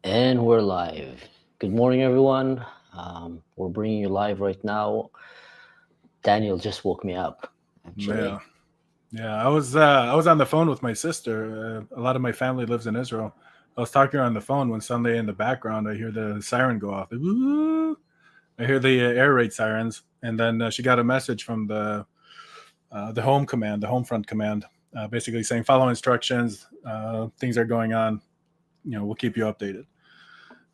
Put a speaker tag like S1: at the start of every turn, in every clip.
S1: And we're live. Good morning, everyone. We're bringing you live right now. Daniel just woke me up, actually.
S2: Yeah. I was on the phone with my sister. A lot of my family lives in Israel. I was talking to her on the phone when suddenly in the background I hear the siren go off. Woo! I hear the air raid sirens, and then she got a message from the home command, the home front command, basically saying follow instructions. Things are going on. We'll keep you updated.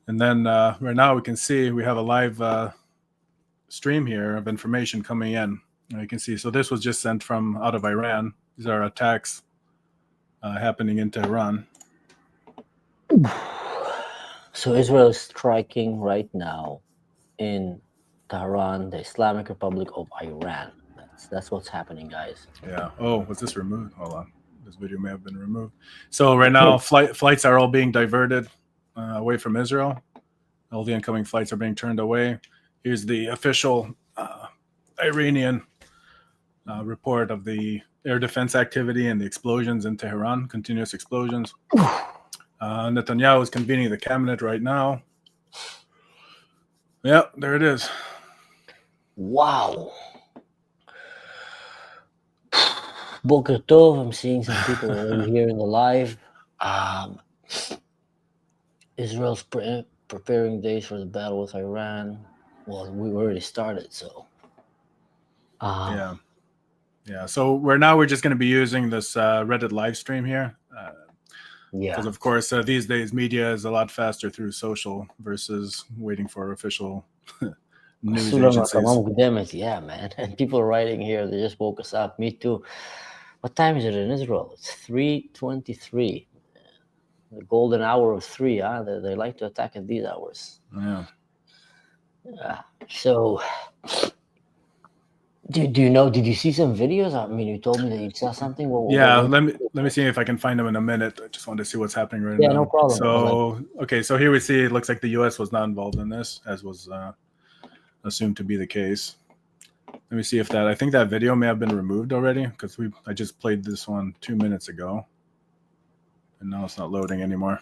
S2: And then right now we can see we have a live stream here of information coming in. You can see, so this was just sent from out of Iran. These are attacks happening in Tehran.
S1: So Israel is striking right now in Tehran, the Islamic Republic of Iran. That's what's happening, guys.
S2: Yeah. Oh, was this removed? Hold on. This video may have been removed. So right now, flights are all being diverted away from Israel. All the incoming flights are being turned away. Here's the official Iranian report of the air defense activity and the explosions in Tehran, continuous explosions. Netanyahu is convening the cabinet right now. Yeah, there it is.
S1: Wow. Boker Tov, I'm seeing some people already here in the live. Israel's preparing days for the battle with Iran. Well, we already started, so.
S2: Yeah. So we're just going to be using this Reddit live stream here. Because of course these days media is a lot faster through social versus waiting for official news agencies.
S1: Yeah, man. And people are writing here. They just woke us up. Me too. What time is it in Israel? It's 3:23. The golden hour of 3. They like to attack at these hours.
S2: Yeah.
S1: So, do you know? Did you see some videos? I mean, you told me that you saw something.
S2: Let me see if I can find them in a minute. I just wanted to see what's happening right now.
S1: Yeah, no problem.
S2: So here we see it looks like the U.S. was not involved in this, as was assumed to be the case. Let me see if I think that video may have been removed already because I just played this one 2 minutes ago, and now it's not loading anymore.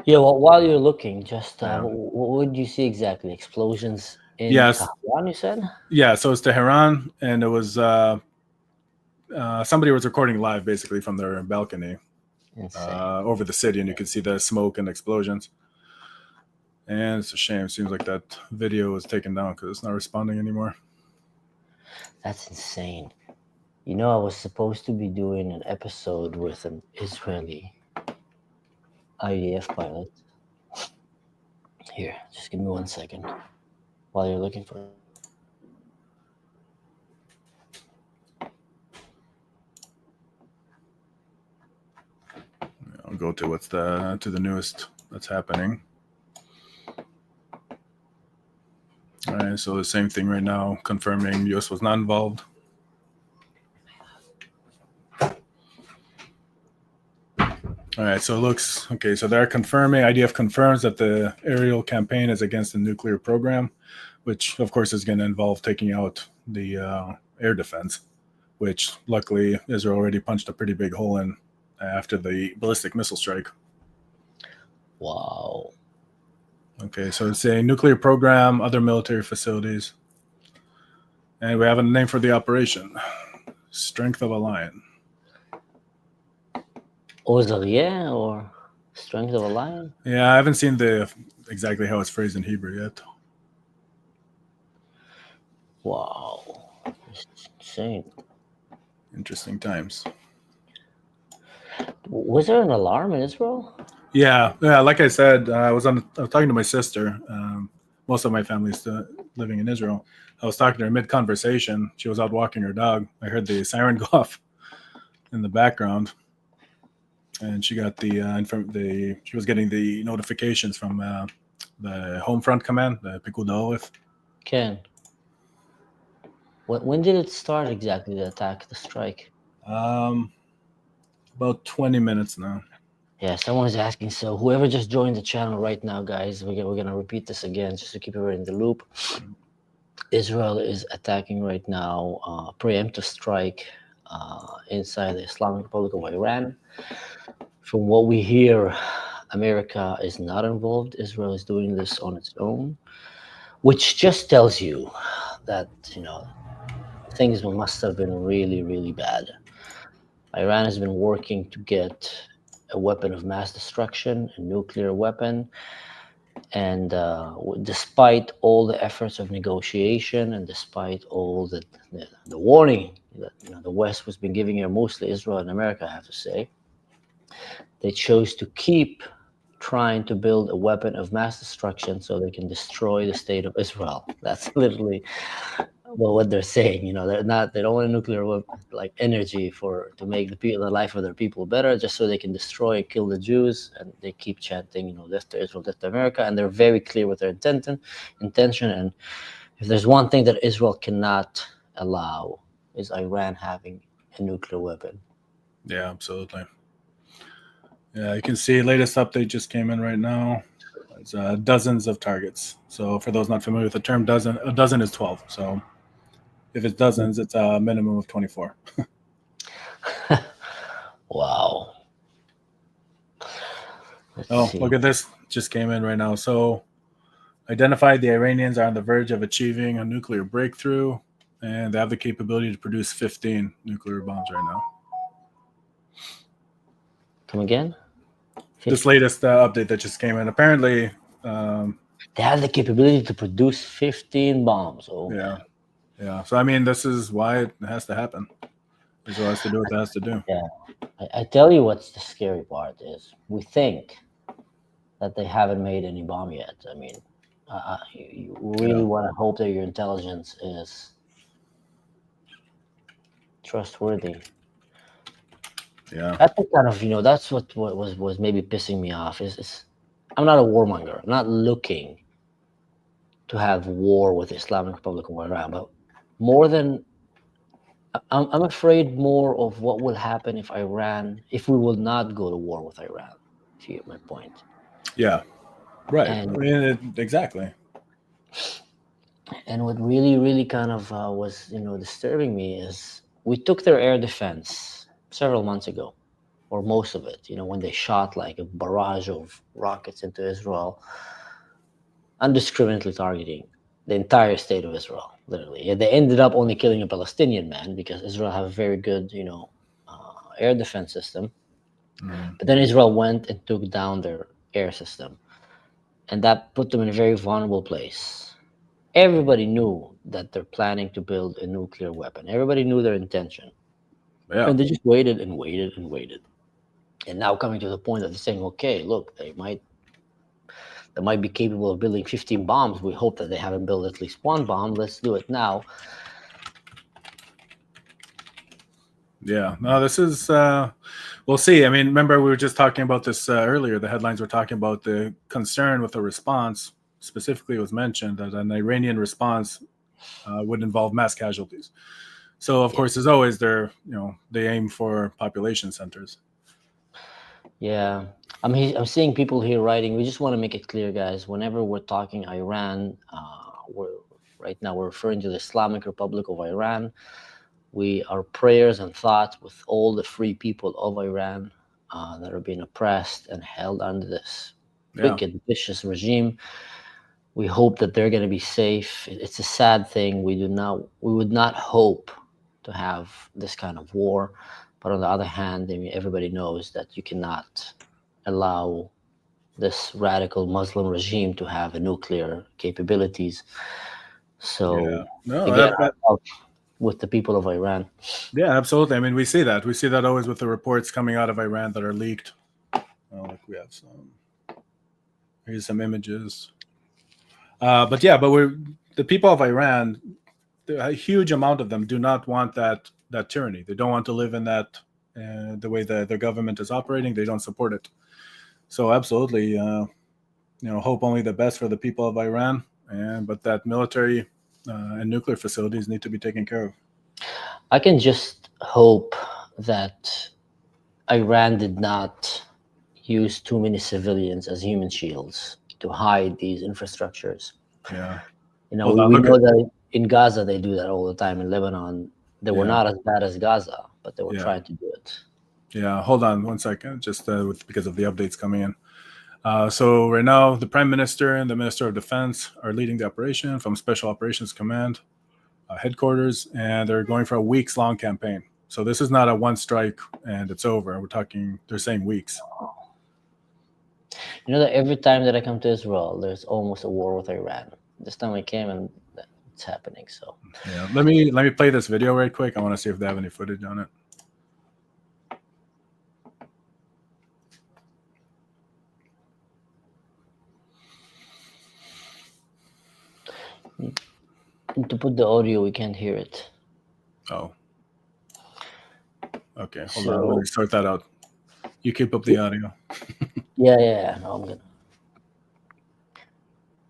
S1: Yeah, well, while you're looking, just what did you see exactly? Explosions in Tehran, you said?
S2: Yeah, so it's Tehran, and it was somebody was recording live basically from their balcony over the city, and you could see the smoke and explosions. And it's a shame. It seems like that video was taken down because it's not responding anymore.
S1: That's insane. You know, I was supposed to be doing an episode with an Israeli IDF pilot. Here, just give me 1 second while you're looking for it.
S2: I'll go to the newest that's happening. All right, so the same thing right now, confirming U.S. was not involved. All right, so it looks okay. So they're confirming. IDF confirms that the aerial campaign is against the nuclear program, which of course is going to involve taking out the air defense, which luckily Israel already punched a pretty big hole in after the ballistic missile strike.
S1: Wow.
S2: Okay, so it's a nuclear program, other military facilities, and we have a name for the operation: Strength of a Lion.
S1: Ozarieh or Strength of a Lion?
S2: Yeah, I haven't seen exactly how it's phrased in Hebrew yet.
S1: Wow, it's insane.
S2: Interesting times.
S1: Was there an alarm in Israel?
S2: Yeah. Like I said, I was talking to my sister. Most of my family's living in Israel. I was talking to her mid-conversation. She was out walking her dog. I heard the siren go off in the background, and she got she was getting the notifications from the home front command, the Picud Ha'oref.
S1: Ken, when did it start exactly, the attack, the strike?
S2: About 20 minutes now.
S1: Yeah, someone is asking. So whoever just joined the channel right now, guys, we're gonna repeat this again just to keep everyone in the loop. Israel is attacking right now, preemptive strike inside the Islamic Republic of Iran. From what we hear, America is not involved. Israel is doing this on its own, which just tells you that, things must have been really, really bad. Iran has been working to get a weapon of mass destruction, a nuclear weapon, and despite all the efforts of negotiation and despite all the warning that the West was been giving here, mostly Israel and America, I have to say, they chose to keep trying to build a weapon of mass destruction so they can destroy the state of Israel. That's literally what they're saying. They don't want a nuclear weapon, like energy to make the life of their people better, just so they can destroy and kill the Jews. And they keep chanting, death to Israel, death to America. And they're very clear with their intention. And if there's one thing that Israel cannot allow, is Iran having a nuclear weapon.
S2: Yeah, absolutely. Yeah, you can see latest update just came in right now. It's dozens of targets. So for those not familiar with the term, a dozen is 12. So if it's dozens, it's a minimum of 24.
S1: Wow.
S2: Let's see. Look at this. Just came in right now. So identified the Iranians are on the verge of achieving a nuclear breakthrough, and they have the capability to produce 15 nuclear bombs right now.
S1: Come again?
S2: 15? This latest update that just came in. Apparently,
S1: they have the capability to produce 15 bombs. Oh,
S2: yeah.
S1: Man.
S2: Yeah. So, I mean, this is why it has to happen. Israel has to do what it has to do.
S1: Yeah. I tell you what's the scary part is we think that they haven't made any bomb yet. I mean, you really want to hope that your intelligence is trustworthy.
S2: Yeah.
S1: That's the kind of, that's what was maybe pissing me off is I'm not a warmonger. I'm not looking to have war with the Islamic Republic of Iran, but I'm afraid more of what will happen if we will not go to war with Iran, if you get my point.
S2: Yeah, right. And, exactly.
S1: And what really, really kind of was, disturbing me is we took their air defense several months ago, or most of it, when they shot like a barrage of rockets into Israel, indiscriminately targeting the entire state of Israel, literally. They ended up only killing a Palestinian man because Israel have a very good, air defense system.
S2: Mm.
S1: But then Israel went and took down their air system. And that put them in a very vulnerable place. Everybody knew that they're planning to build a nuclear weapon. Everybody knew their intention.
S2: Yeah.
S1: And they just waited and waited and waited. And now coming to the point that they're saying, okay, look, they might be capable of building 15 bombs. We hope that they haven't built at least one bomb. Let's do it now.
S2: Yeah, no, this is, we'll see. I mean, remember we were just talking about this earlier. The headlines were talking about the concern with the response. Specifically, it was mentioned that an Iranian response would involve mass casualties. So, of course, as always, they aim for population centers.
S1: Yeah, I'm seeing people here writing. We just want to make it clear, guys. Whenever we're talking Iran, right now we're referring to the Islamic Republic of Iran. Our prayers and thoughts with all the free people of Iran that are being oppressed and held under this wicked, vicious regime. We hope that they're going to be safe. It's a sad thing. We would not hope to have this kind of war. But on the other hand, I mean, everybody knows that you cannot allow this radical Muslim regime to have a nuclear capabilities. So with the people of Iran.
S2: Yeah, absolutely. I mean, we see that. We see that always with the reports coming out of Iran that are leaked. Like we have here's some images. But the people of Iran, a huge amount of them do not want that tyranny. They don't want to live in that the way that their government is operating. They don't support it. So absolutely, hope only the best for the people of Iran. But that military and nuclear facilities need to be taken care of.
S1: I can just hope that Iran did not use too many civilians as human shields to hide these infrastructures.
S2: Yeah.
S1: We know that in Gaza they do that all the time. In Lebanon, they were not as bad as Gaza, but they were trying to do it.
S2: Yeah, hold on one second, just because of the updates coming in. So right now, the Prime Minister and the Minister of Defense are leading the operation from Special Operations Command headquarters, and they're going for a weeks-long campaign. So this is not a one strike and it's over. We're talking, they're saying weeks.
S1: You know that every time that I come to Israel, there's almost a war with Iran. This time I came and it's happening. So
S2: Yeah, let me play this video right quick. I want to see if they have any footage on it.
S1: to put the audio, we can't hear it.
S2: Oh. Okay, hold on. Let me sort that out. You keep up the audio.
S1: Yeah. No, I'm gonna.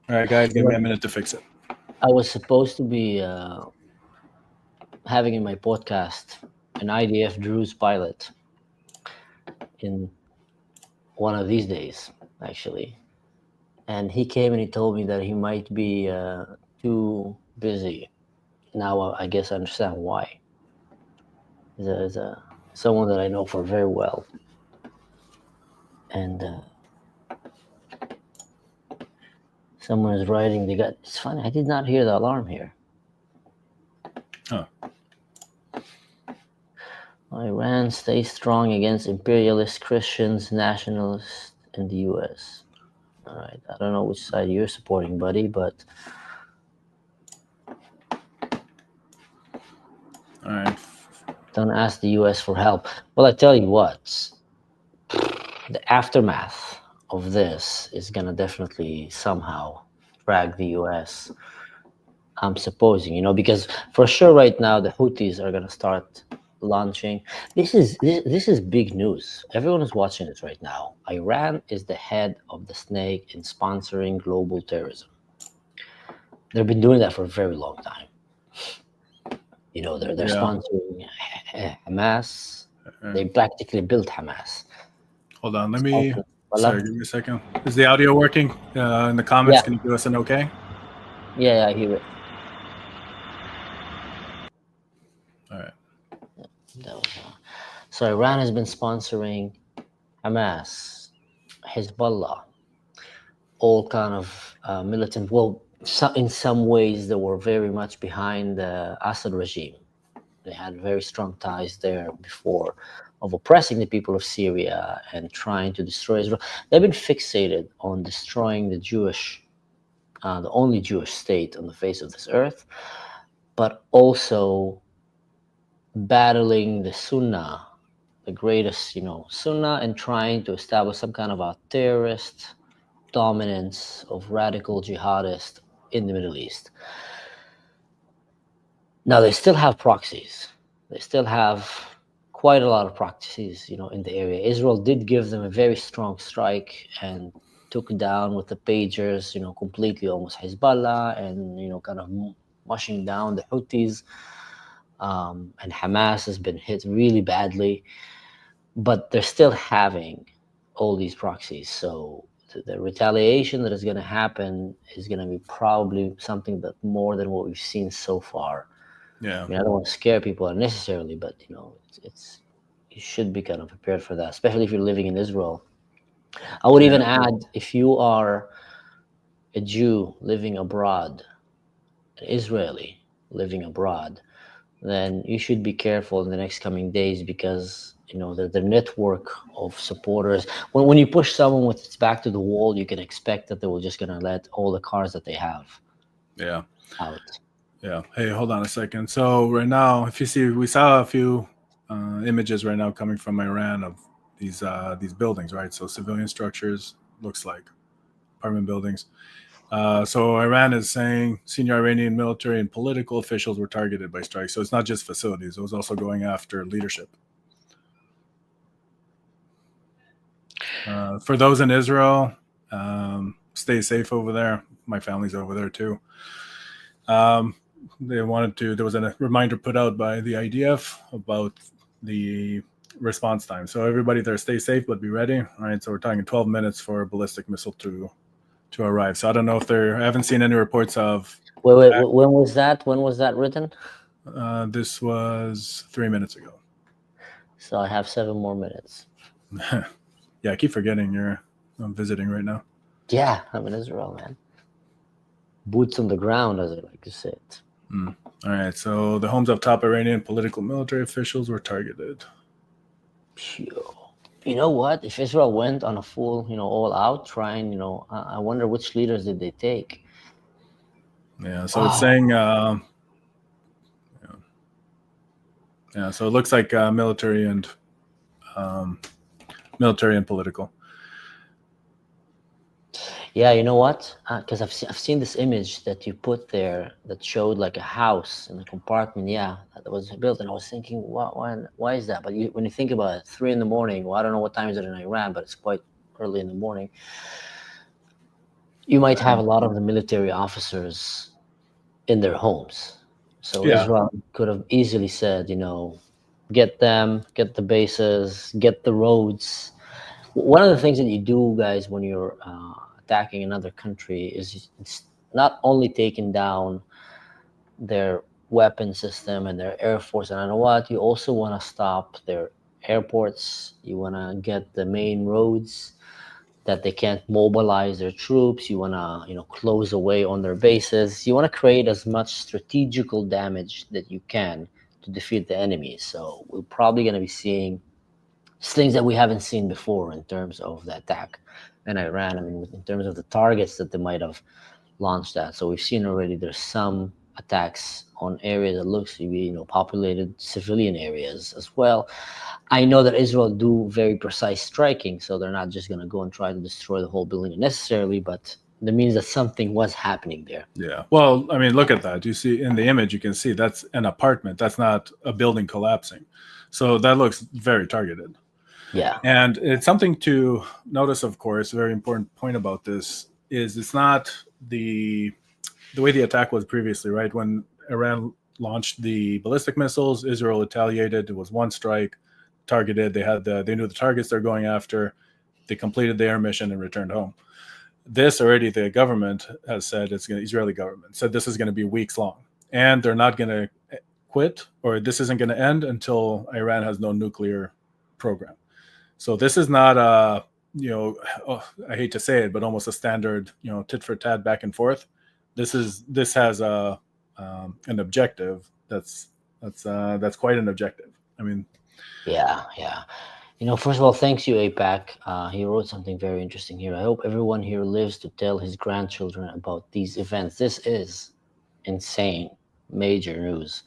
S2: All right, guys, give me a minute to fix it.
S1: I was supposed to be having in my podcast an IDF Druze pilot in one of these days, actually. And he came and he told me that he might be too busy. Now I guess I understand why. There's someone that I know for very well. And someone is writing, it's funny, I did not hear the alarm here.
S2: Huh.
S1: Iran stays strong against imperialist Christians, nationalists in the U.S. All right, I don't know which side you're supporting, buddy, but...
S2: All right.
S1: Don't ask the U.S. for help. Well, I tell you what, the aftermath of this is going to definitely somehow drag the U.S., I'm supposing, because for sure right now the Houthis are going to start launching. This is big news. Everyone is watching this right now. Iran is the head of the snake in sponsoring global terrorism. They've been doing that for a very long time. They're sponsoring Hamas. They practically built Hamas.
S2: Hold on, sorry, give me a second. Is the audio working? In the comments, Can you give us an okay?
S1: Yeah, I hear it.
S2: All right.
S1: So Iran has been sponsoring Hamas, Hezbollah, all kind of militant. Well, in some ways, they were very much behind the Assad regime. They had very strong ties there before of oppressing the people of Syria and trying to destroy Israel. They've been fixated on destroying the only Jewish state on the face of this earth, but also battling the Sunnah, the greatest, Sunnah, and trying to establish some kind of a terrorist dominance of radical jihadists in the Middle East. Now, they still have proxies. They still have quite a lot of proxies, in the area. Israel did give them a very strong strike and took down with the pagers, completely almost Hezbollah and, kind of mushing down the Houthis. And Hamas has been hit really badly, but they're still having all these proxies. So the retaliation that is going to happen is going to be probably something that more than what we've seen so far.
S2: Yeah.
S1: I mean, I don't want to scare people unnecessarily, but it's you should be kind of prepared for that, especially if you're living in Israel. I would even add, if you are a Jew living abroad, an Israeli living abroad, then you should be careful in the next coming days because the network of supporters. When you push someone with its back to the wall, you can expect that they were just gonna let all the cars that they have out.
S2: Yeah. Hey, hold on a second. So right now, if you see, we saw a few images right now coming from Iran of these buildings, right? So civilian structures, looks like apartment buildings. So Iran is saying senior Iranian military and political officials were targeted by strikes. So it's not just facilities; it was also going after leadership. For those in Israel, stay safe over there. My family's over there too. There was a reminder put out by the IDF about the response time. So everybody there, stay safe, but be ready. All right. So we're talking 12 minutes for a ballistic missile to arrive. So I don't know if I haven't seen any reports of.
S1: Wait, when was that? When was that written?
S2: This was 3 minutes ago.
S1: So I have 7 more minutes.
S2: Yeah, I keep forgetting you're I'm visiting right now.
S1: Yeah, I'm in Israel, man. Boots on the ground, as I like to say it.
S2: All right, so the homes of top Iranian political military officials were targeted.
S1: Phew. You know what? If Israel went on a full, all out trying, I wonder which leaders did they take.
S2: Yeah, so it's saying, yeah, so it looks like military and political.
S1: Yeah, you know what? Because I've seen this image that you put there that showed like a house in a compartment. Yeah, that was built, and I was thinking, why is that? But when you think about it, 3 in the morning. Well, I don't know what time is it in Iran, but it's quite early in the morning. You might have a lot of the military officers in their homes, so
S2: Yeah.
S1: Israel could have easily said, get them, get the bases, get the roads. One of the things that you do, guys, when you're attacking another country is it's not only taking down their weapon system and their air force, and I know what, you also want to stop their airports. You want to get the main roads that they can't mobilize their troops. You want to, close away on their bases. You want to create as much strategical damage that you can to defeat the enemy. So we're probably going to be seeing things that we haven't seen before in terms of the attack in Iran. I mean, in terms of the targets that they might have launched at. So we've seen already there's some attacks on areas that looks to be, populated civilian areas as well. I know that Israel do very precise striking, so they're not just going to go and try to destroy the whole building necessarily, but that means that something was happening there.
S2: Yeah. Well, I mean, look at that. You see in the image, you can see that's an apartment. That's not a building collapsing. So that looks very targeted.
S1: Yeah.
S2: And it's something to notice, of course, a very important point about this is it's not the way the attack was previously, right? When Iran launched the ballistic missiles, Israel retaliated. It was one strike, targeted. They knew the targets they're going after. They completed their mission and returned home. This already, the government has said Israeli government said this is going to be weeks long, and they're not going to quit, or this isn't going to end until Iran has no nuclear program. So this is not a, I hate to say it, but almost a standard, tit for tat back and forth. This has an objective that's quite an objective. I mean,
S1: yeah. First of all, thanks you, APAC. He wrote something very interesting here. I hope everyone here lives to tell his grandchildren about these events. This is insane, major news,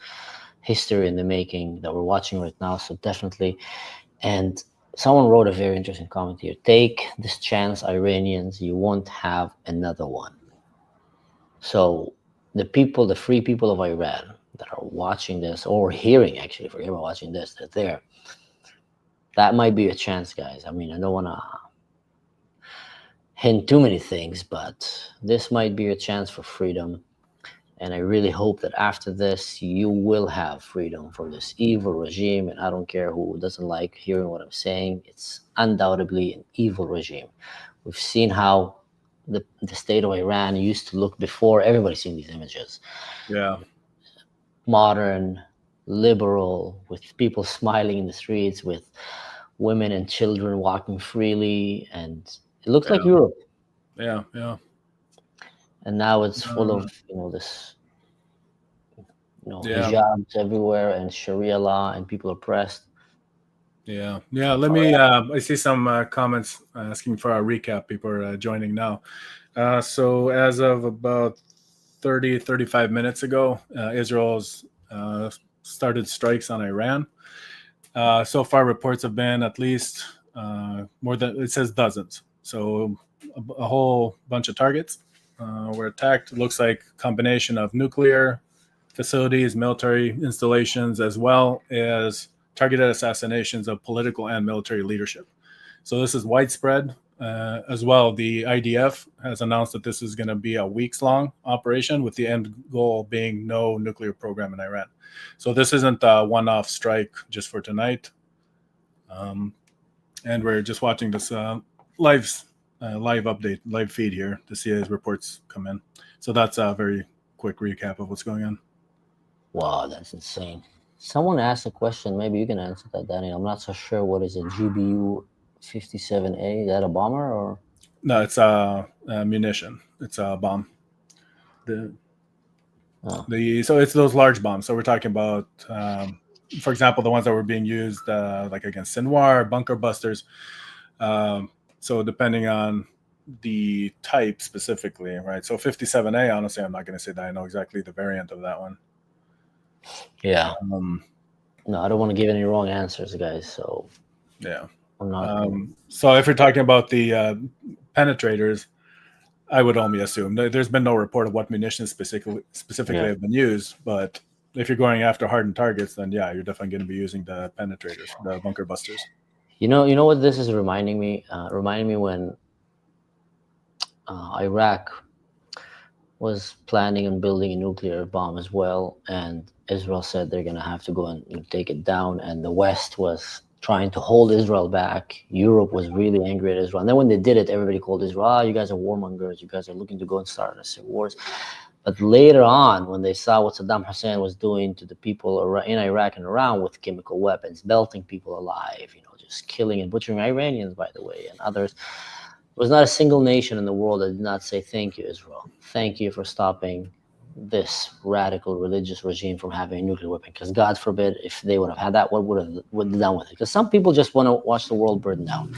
S1: history in the making that we're watching right now. So definitely. And someone wrote a very interesting comment here. Take this chance, Iranians. You won't have another one. So the free people of Iran that are watching this or hearing, actually, forget about watching this, they're there. That might be a chance, guys. I mean, I don't want to hint too many things, but this might be a chance for freedom. And I really hope that after this, you will have freedom from this evil regime. And I don't care who doesn't like hearing what I'm saying. It's undoubtedly an evil regime. We've seen how the state of Iran used to look before. Everybody's seen these images.
S2: Yeah.
S1: Modern, liberal, with people smiling in the streets, with women and children walking freely. And it looks like Europe.
S2: Yeah.
S1: And now it's full of, this, hijabs everywhere and Sharia law, and people are oppressed.
S2: Yeah. Let me. I see some comments asking for a recap. People are joining now. So as of about 35 minutes ago, Israel's started strikes on Iran. So far, reports have been at least more than, it says dozens. So a whole bunch of targets were attacked. It looks like a combination of nuclear facilities, military installations, as well as targeted assassinations of political and military leadership. So this is widespread. As well, the IDF has announced that this is going to be a weeks-long operation, with the end goal being no nuclear program in Iran. So this isn't a one-off strike just for tonight. And we're just watching this live update, live feed here to see as reports come in. So that's a very quick recap of what's going on.
S1: Wow, that's insane. Someone asked a question. Maybe you can answer that, Danny. I'm not so sure. What is a GBU 57A? Is that a bomber or?
S2: No, it's munition. It's a bomb. So it's those large bombs. So we're talking about, for example, the ones that were being used like against Sinwar, bunker busters. So depending on the type specifically, right? So 57A, honestly, I'm not going to say that I know exactly the variant of that one.
S1: Yeah. No, I don't want to give any wrong answers, guys. So
S2: yeah.
S1: I'm not.
S2: So if you're talking about the penetrators, I would only assume there's been no report of what munitions specifically have been used. But if you're going after hardened targets, then yeah, you're definitely going to be using the penetrators, the bunker busters.
S1: You know what this is reminding me? Reminding me when Iraq was planning on building a nuclear bomb as well, and Israel said they're going to have to go and take it down, and the West was trying to hold Israel back. Europe was really angry at Israel, and then when they did it, everybody called Israel, you guys are warmongers, you guys are looking to go and start civil wars. But later on, when they saw what Saddam Hussein was doing to the people in Iraq and around with chemical weapons, belting people alive, just killing and butchering Iranians, by the way, and others, there was not a single nation in the world that did not say, thank you, Israel. Thank you for stopping this radical religious regime from having a nuclear weapon. Because God forbid, if they would have had that, what would have done with it? Because some people just want to watch the world burn down.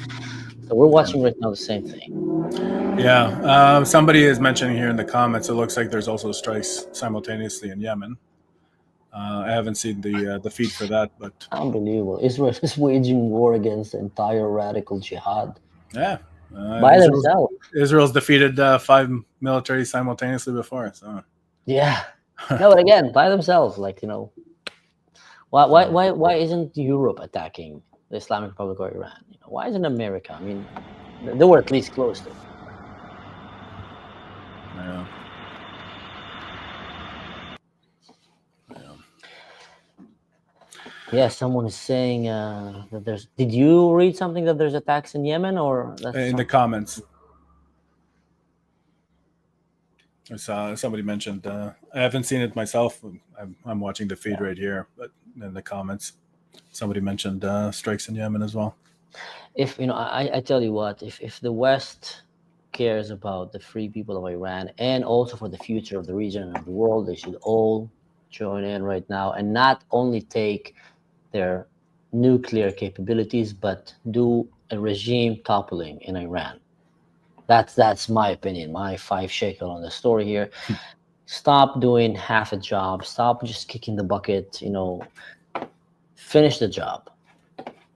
S1: So we're watching right now the same thing.
S2: Yeah. Somebody is mentioning here in the comments, it looks like there's also strikes simultaneously in Yemen. I haven't seen the feed for that, but
S1: unbelievable. Israel is waging war against the entire radical jihad.
S2: Yeah.
S1: By themselves.
S2: Israel's defeated 5 militaries simultaneously before. So
S1: yeah, no, but again, by themselves. Like why isn't Europe attacking the Islamic Republic of Iran? Why isn't America? I mean, they were at least close to it.
S2: Yeah.
S1: Yeah, someone is saying that there's. Did you read something that there's attacks in Yemen, or that's
S2: in the comments? I saw somebody mentioned. I haven't seen it myself. I'm watching the feed right here, but in the comments, somebody mentioned strikes in Yemen as well.
S1: If I tell you what, if the West cares about the free people of Iran and also for the future of the region and the world, they should all join in right now and not only take their nuclear capabilities, but do a regime toppling in Iran. That's my opinion, my 5 shekel on the story here. Stop doing half a job. Stop just kicking the bucket. Finish the job.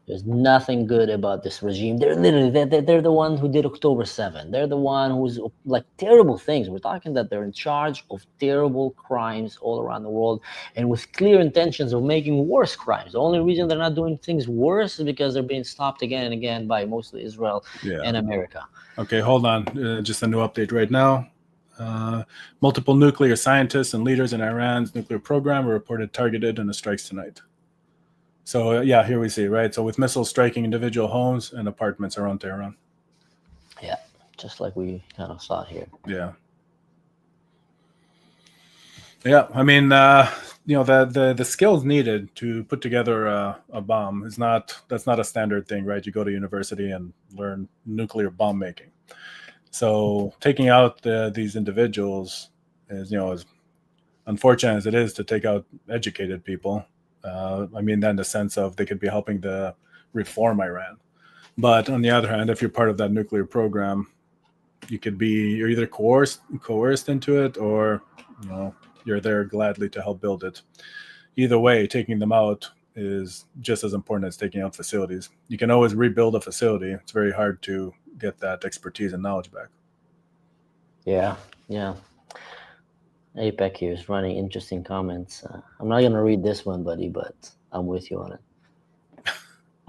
S1: There's nothing good about this regime. They're literally they're the one who did October 7. They're the one who's like terrible things. We're talking that they're in charge of terrible crimes all around the world and with clear intentions of making worse crimes. The only reason they're not doing things worse is because they're being stopped again and again by mostly Israel and America.
S2: Okay, hold on. Just a new update right now. Multiple nuclear scientists and leaders in Iran's nuclear program were reported targeted in the strikes tonight. So, yeah, here we see, right? So with missiles striking individual homes and apartments around Tehran.
S1: Yeah, just like we kind of saw here.
S2: Yeah. Yeah, I mean, the skills needed to put together a bomb that's not a standard thing, right? You go to university and learn nuclear bomb making. So taking out these individuals is, as unfortunate as it is to take out educated people. I mean, that in the sense of they could be helping to reform Iran. But on the other hand, if you're part of that nuclear program, you're either coerced into it, or you're there gladly to help build it. Either way, taking them out is just as important as taking out facilities. You can always rebuild a facility. It's very hard to get that expertise and knowledge back.
S1: Yeah. APEC here is running interesting comments. I'm not going to read this one, buddy, but I'm with you on it.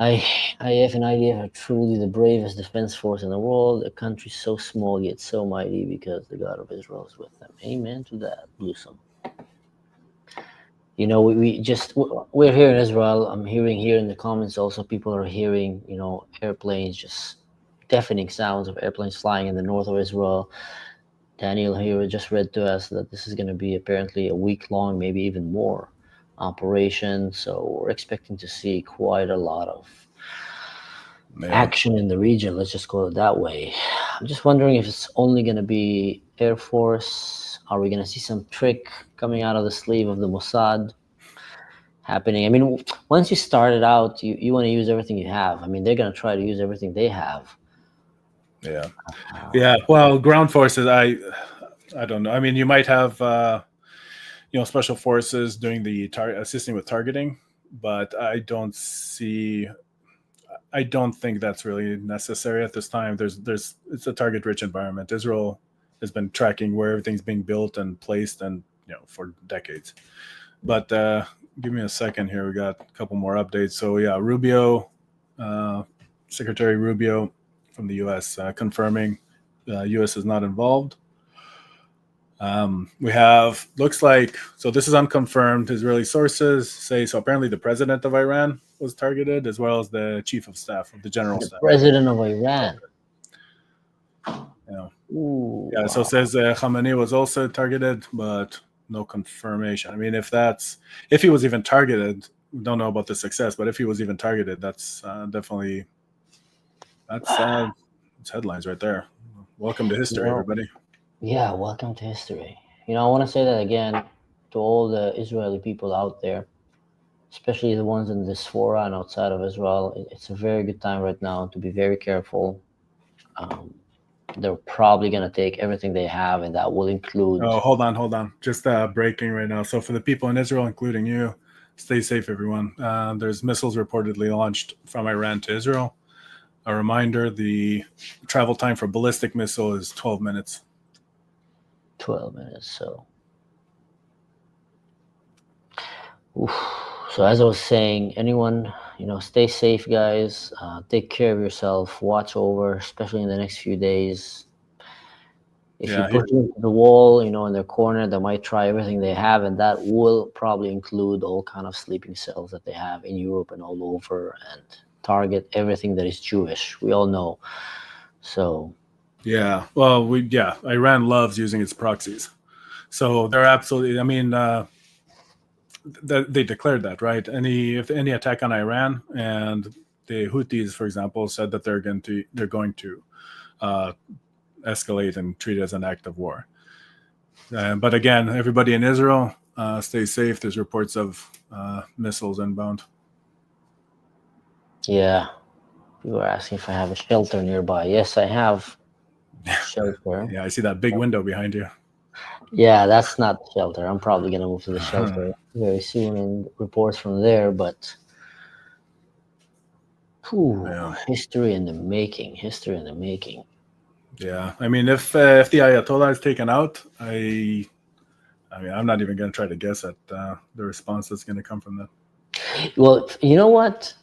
S1: IF and IDF are truly the bravest defense force in the world. A country so small yet so mighty because the God of Israel is with them. Amen to that, Bluesome. We're here in Israel. I'm hearing here in the comments also people are hearing, airplanes, just deafening sounds of airplanes flying in the north of Israel. Daniel here just read to us that this is going to be apparently a week-long, maybe even more, operation. So we're expecting to see quite a lot of action in the region. Let's just call it that way. I'm just wondering if it's only going to be Air Force. Are we going to see some trick coming out of the sleeve of the Mossad happening? I mean, once you start it out, you want to use everything you have. I mean, they're going to try to use everything they have.
S2: Yeah. Yeah. Well, ground forces, I don't know. I mean, you might have, special forces doing the assisting with targeting, but I don't think that's really necessary at this time. It's a target rich environment. Israel has been tracking where everything's being built and placed, and for decades. But give me a second here. We got a couple more updates. So yeah, Rubio, Secretary Rubio from the U.S. Confirming the U.S. is not involved. We have, looks like, so this is unconfirmed. Israeli sources say, so apparently the president of Iran was targeted, as well as the chief of staff of the general staff.
S1: President of Iran.
S2: Yeah.
S1: Ooh,
S2: Yeah. Wow. So it says Khamenei was also targeted, but no confirmation. I mean, if he was even targeted, we don't know about the success, but if he was even targeted, that's definitely, that's headlines right there. Welcome to history, everybody.
S1: Yeah, welcome to history. I want to say that again to all the Israeli people out there, especially the ones in diaspora and outside of Israel. It's a very good time right now to be very careful. They're probably going to take everything they have, and that will include...
S2: Oh, hold on. Just breaking right now. So for the people in Israel, including you, stay safe, everyone. There's missiles reportedly launched from Iran to Israel. A reminder, the travel time for ballistic missile is 12 minutes.
S1: 12 minutes, so... Oof. So as I was saying, anyone, stay safe, guys. Take care of yourself. Watch over, especially in the next few days. If you push into the wall, in their corner, they might try everything they have, and that will probably include all kind of sleeping cells that they have in Europe and all over, and target everything that is Jewish. We all know. So...
S2: Yeah. Well, Iran loves using its proxies. So they're absolutely, I mean... they declared that, right? If any attack on Iran, and the Houthis, for example, said that they're going to escalate and treat it as an act of war. But again, everybody in Israel, stay safe. There's reports of missiles inbound.
S1: Yeah, you were asking if I have a shelter nearby. Yes, I have a shelter.
S2: Yeah, I see that big window behind you.
S1: Yeah, that's not the shelter. I'm probably going to move to the shelter very soon and report from there, but history in the making.
S2: Yeah, I mean, if the Ayatollah is taken out, I'm not even going to try to guess at the response that's going to come from that.
S1: Well, you know what?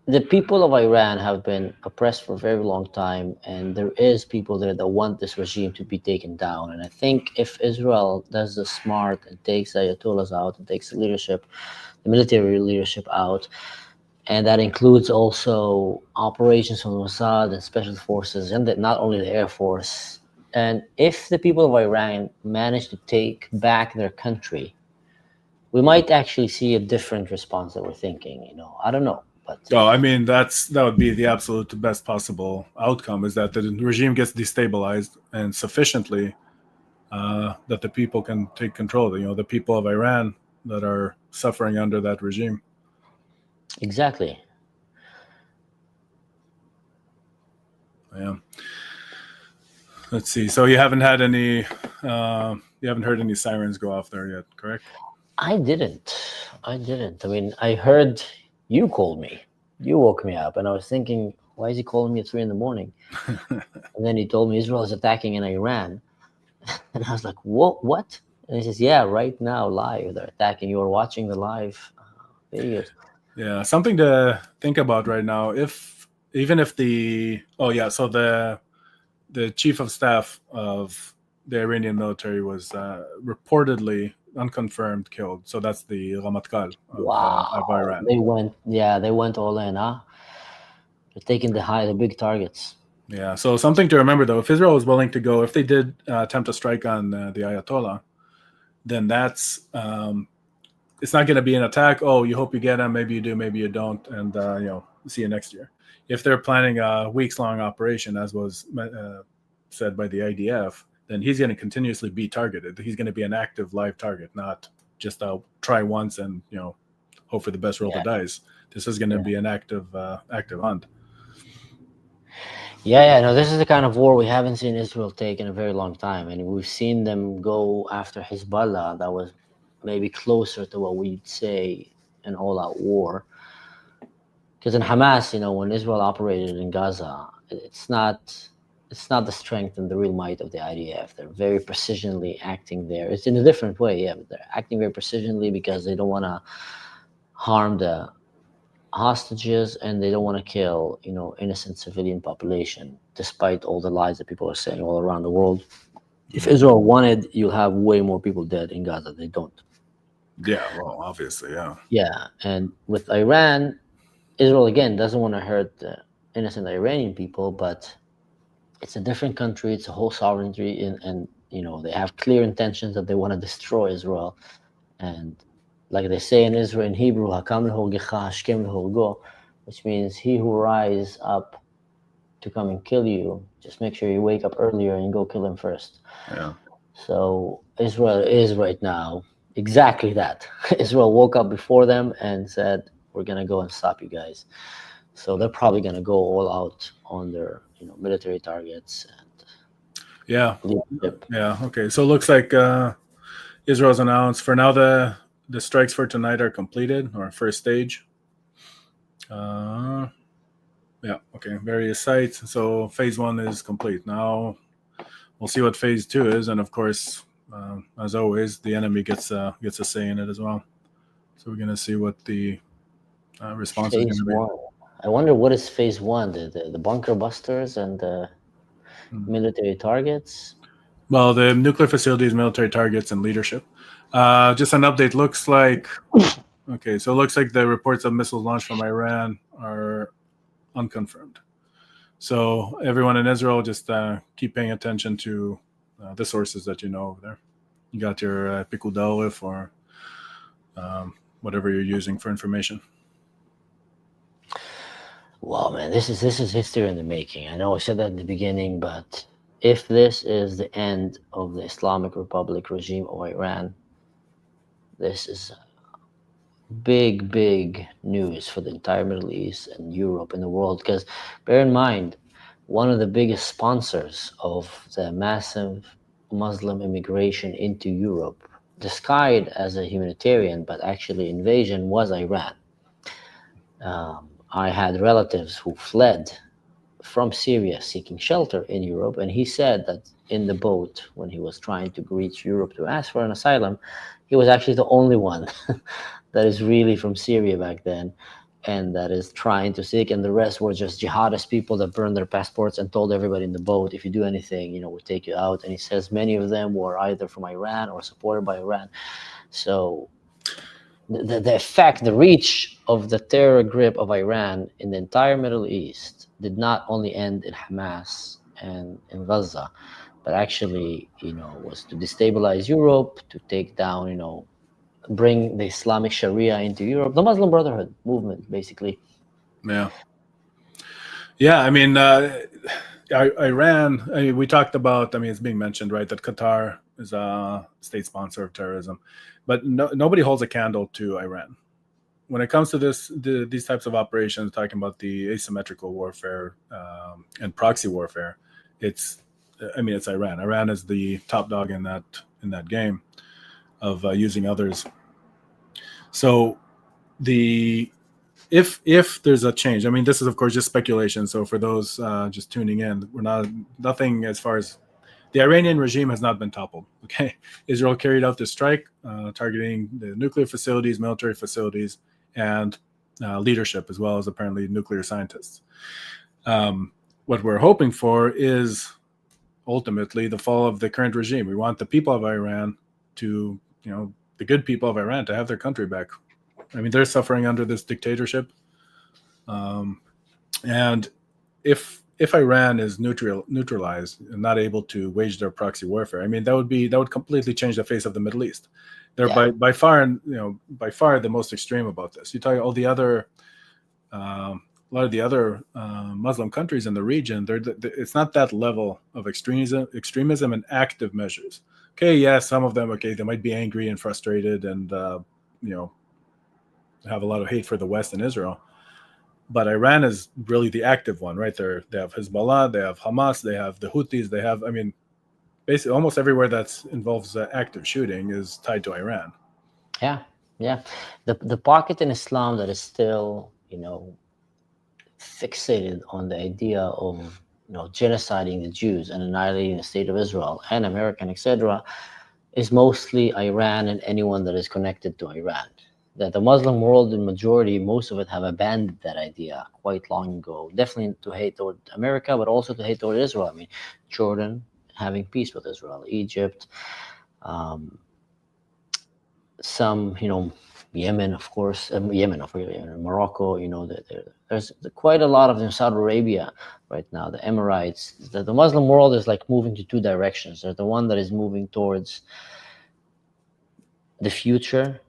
S1: The people of Iran have been oppressed for a very long time, and there is people there that want this regime to be taken down. And I think if Israel does the smart and takes the Ayatollahs out and takes the military leadership out, and that includes also operations from Mossad and special forces, and not only the Air Force. And if the people of Iran manage to take back their country, we might actually see a different response that we're thinking. I don't know. But
S2: I mean, that would be the absolute best possible outcome, is that the regime gets destabilized and sufficiently that the people can take control. The people of Iran that are suffering under that regime.
S1: Exactly.
S2: Yeah. Let's see. So you haven't heard any sirens go off there yet, correct?
S1: I didn't. I mean, I heard you called me. You woke me up, and I was thinking, why is he calling me at 3 a.m? And then he told me Israel is attacking in Iran. And I was like, what? And he says, yeah, right now, live, they're attacking. You are watching the live videos.
S2: Yeah, something to think about right now. So the chief of staff of the Iranian military was reportedly unconfirmed killed. So that's the Ramatkal of Iran.
S1: They went all in, huh? They're taking the big targets.
S2: Yeah, so something to remember, though, if Israel was willing to go, if they did attempt a strike on the Ayatollah, then that's it's not going to be an attack. Oh, you hope you get him, maybe you do, maybe you don't, and see you next year. If they're planning a weeks-long operation, as was said by the IDF, then he's going to continuously be targeted. He's going to be an active live target, not just try once and hope for the best roll the dice. This is going to be an active hunt.
S1: Yeah. No, this is the kind of war we haven't seen Israel take in a very long time, and we've seen them go after Hezbollah. That was maybe closer to what we'd say an all-out war. Because in Hamas, when Israel operated in Gaza, it's not the strength and the real might of the IDF. They're very precisionally acting there. It's in a different way, but they're acting very precisionally because they don't want to harm the hostages and they don't want to kill, innocent civilian population, despite all the lies that people are saying all around the world. If Israel wanted, you'll have way more people dead in Gaza. They don't.
S2: Yeah, well, obviously, yeah.
S1: Yeah, and with Iran, Israel, again, doesn't want to hurt the innocent Iranian people, but it's a different country. It's a whole sovereignty, and they have clear intentions that they want to destroy Israel. And like they say in Israel, in Hebrew, Hakam lehogecha, Hashkem lehorgo, which means he who rise up to come and kill you, just make sure you wake up earlier and go kill him first.
S2: Yeah.
S1: So Israel is right now exactly that. Israel woke up before them and said, we're going to go and stop you guys. So they're probably going to go all out on their military targets. And leadership.
S2: Yeah. Okay. So it looks like Israel's announced for now the strikes for tonight are completed, or first stage. Yeah. Okay. Various sites. So phase 1 is complete. Now we'll see what phase 2 is, and of course, as always, the enemy gets a say in it as well. So we're going to see what the response is going to be.
S1: I wonder what is phase 1, the bunker busters and the military targets.
S2: Well, the nuclear facilities, military targets, and leadership. Just an update. Looks like the reports of missiles launched from Iran are unconfirmed. So everyone in Israel, just keep paying attention to the sources that over there. You got your Picud Aleph or whatever you're using for information.
S1: Wow, man, this is history in the making. I know I said that in the beginning, but if this is the end of the Islamic Republic regime of Iran, this is big, big news for the entire Middle East and Europe and the world. Because bear in mind, one of the biggest sponsors of the massive Muslim immigration into Europe, described as a humanitarian, but actually invasion, was Iran. I had relatives who fled from Syria seeking shelter in Europe, and he said that in the boat, when he was trying to reach Europe to ask for an asylum, he was actually the only one that is really from Syria back then, and that is trying to seek, and the rest were just jihadist people that burned their passports and told everybody in the boat, if you do anything, we'll take you out. And he says many of them were either from Iran or supported by Iran. So the effect, the reach of the terror grip of Iran in the entire Middle East did not only end in Hamas and in Gaza, but actually, was to destabilize Europe, to take down, bring the Islamic Sharia into Europe, the Muslim Brotherhood movement, basically.
S2: Yeah. Yeah, I mean, Iran, we talked about, it's being mentioned, right, that Qatar is a state sponsor of terrorism, but nobody holds a candle to Iran. When it comes to these types of operations, talking about the asymmetrical warfare and proxy warfare, it's Iran. Iran is the top dog in that game of using others. So if there's a change, this is of course just speculation. So for those just tuning in, nothing as far as the Iranian regime has not been toppled. Okay, Israel carried out this strike targeting the nuclear facilities, military facilities, and leadership, as well as apparently nuclear scientists. What we're hoping for is ultimately the fall of the current regime. We want the people of Iran to, the good people of Iran to have their country back. They're suffering under this dictatorship. And if Iran is neutralized and not able to wage their proxy warfare, that would completely change the face of the Middle East. They're by far the most extreme about this. You talk all the other a lot of the other Muslim countries in the region, it's not that level of extremism and active measures. Okay, yeah, some of them, okay, they might be angry and frustrated and, have a lot of hate for the West and Israel. But Iran is really the active one, right? They have Hezbollah, they have Hamas, they have the Houthis, they have, basically almost everywhere that involves active shooting is tied to Iran.
S1: Yeah. The pocket in Islam that is still, fixated on the idea of genociding the Jews and annihilating the state of Israel and American, etc., is mostly Iran and anyone that is connected to Iran. That the Muslim world in majority, most of it have abandoned that idea quite long ago. Definitely to hate toward America, but also to hate toward Israel. Jordan having peace with Israel, Egypt, some, Yemen, of course, Morocco, there's quite a lot of them, Saudi Arabia right now, the Emirates. The Muslim world is like moving to two directions. There's the one that is moving towards the future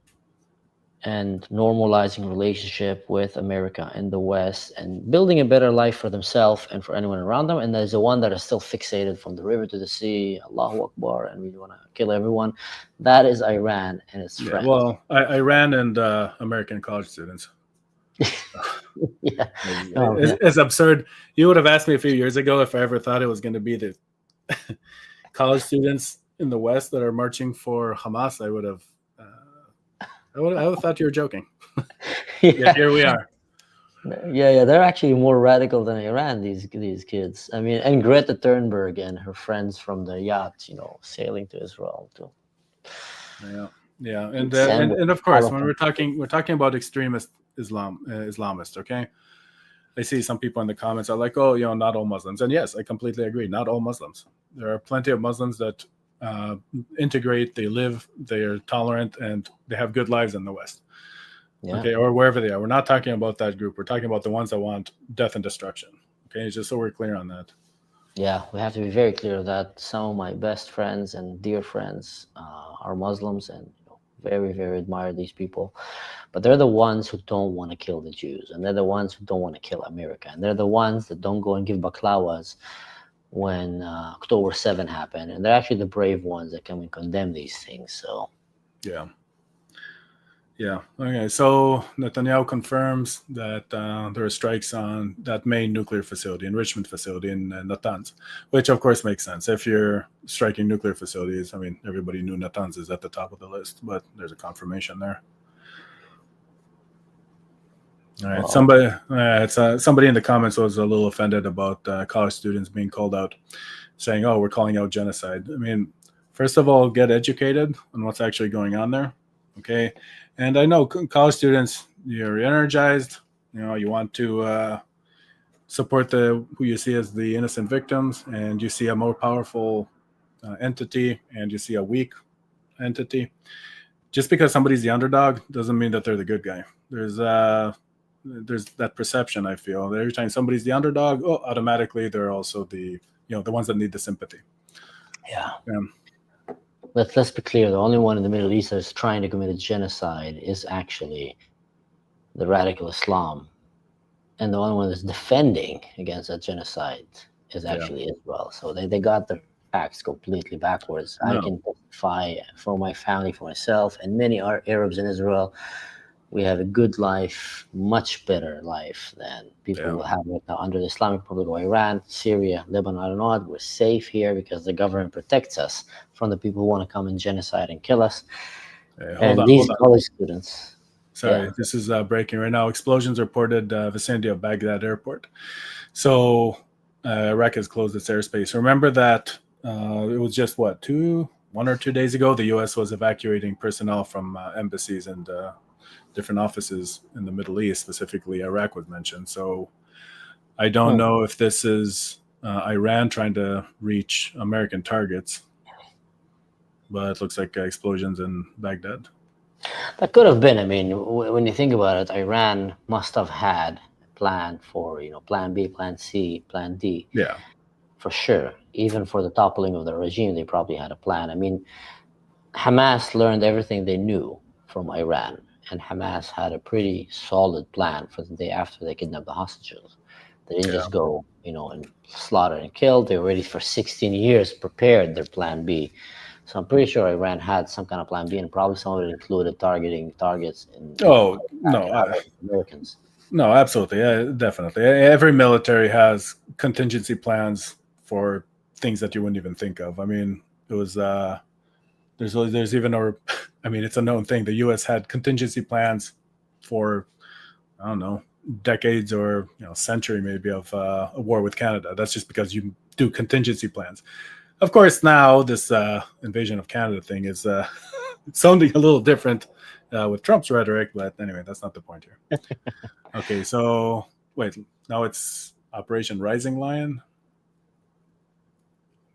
S1: and normalizing relationship with America and the West and building a better life for themselves and for anyone around them. And there's the one that is still fixated from the river to the sea, Allahu Akbar, and we want to kill everyone. That is Iran and its friends.
S2: Well, Iran and American college students.
S1: Yeah.
S2: It's absurd. You would have asked me a few years ago if I ever thought it was going to be the college students in the West that are marching for Hamas. I would have thought you were joking. Yeah, here we are.
S1: Yeah, they're actually more radical than Iran, these kids. And Greta Thunberg and her friends from the yacht, sailing to Israel too.
S2: Yeah, and of course, when we're talking about extremist Islamist, okay? I see some people in the comments are like, oh, not all Muslims. And yes, I completely agree. Not all Muslims. There are plenty of Muslims that integrate, they live, they're tolerant, and they have good lives in the West. Yeah. Okay, or wherever they are. We're not talking about that group. We're talking about the ones that want death and destruction. Okay, just so we're clear on that.
S1: Yeah, we have to be very clear that some of my best friends and dear friends are Muslims, and very, very admire these people. But they're the ones who don't want to kill the Jews, and they're the ones who don't want to kill America, and they're the ones that don't go and give baklawas when October 7 happened, and they're actually the brave ones that come and condemn these things. So
S2: yeah. Okay, so Netanyahu confirms that there are strikes on that main nuclear facility, enrichment facility in Natanz, which of course makes sense. If you're striking nuclear facilities, everybody knew Natanz is at the top of the list, but there's a confirmation there. All right, somebody in the comments was a little offended about college students being called out, saying, "Oh, we're calling out genocide." First of all, get educated on what's actually going on there, okay? And I know college students, you're energized, you want to support who you see as the innocent victims, and you see a more powerful entity, and you see a weak entity. Just because somebody's the underdog doesn't mean that they're the good guy. There's that perception, I feel, that every time somebody's the underdog, automatically they're also the ones that need the sympathy.
S1: Yeah. Let's be clear. The only one in the Middle East that is trying to commit a genocide is actually the radical Islam, and the only one that's defending against that genocide is actually Israel. So they got the facts completely backwards. No. I can testify for my family, for myself, and many Arabs in Israel. We have a good life, much better life than people will have right now under the Islamic Republic of Iran, Syria, Lebanon. I don't know. We're safe here because the government protects us from the people who want to come and genocide and kill us. These college students.
S2: Sorry, this is breaking right now. Explosions reported vicinity of Baghdad airport. So Iraq has closed its airspace. Remember that it was just 1 or 2 days ago, the U.S. was evacuating personnel from embassies and different offices in the Middle East, specifically Iraq was mentioned. So I don't know if this is Iran trying to reach American targets, but it looks like explosions in Baghdad.
S1: That could have been. When you think about it, Iran must have had a plan for, plan B, plan C, plan D.
S2: Yeah.
S1: For sure. Even for the toppling of the regime, they probably had a plan. Hamas learned everything they knew from Iran. and Hamas had a pretty solid plan for the day after they kidnapped the hostages. They didn't
S2: Yeah.
S1: just go, and slaughter and kill. They already for 16 years prepared their plan B. So I'm pretty sure Iran had some kind of plan B, and probably some of it included targeting targets and
S2: Oh no,
S1: allies, Americans.
S2: no, absolutely, yeah, definitely. Every military has contingency plans for things that you wouldn't even think of. I mean, it was there's even I mean, it's a known thing. The U.S. had contingency plans for, I don't know, decades or century maybe of a war with Canada. That's just because you do contingency plans. Of course, now this invasion of Canada thing is sounding a little different with Trump's rhetoric, but anyway, that's not the point here. Okay, so wait, now it's Operation Rising Lion.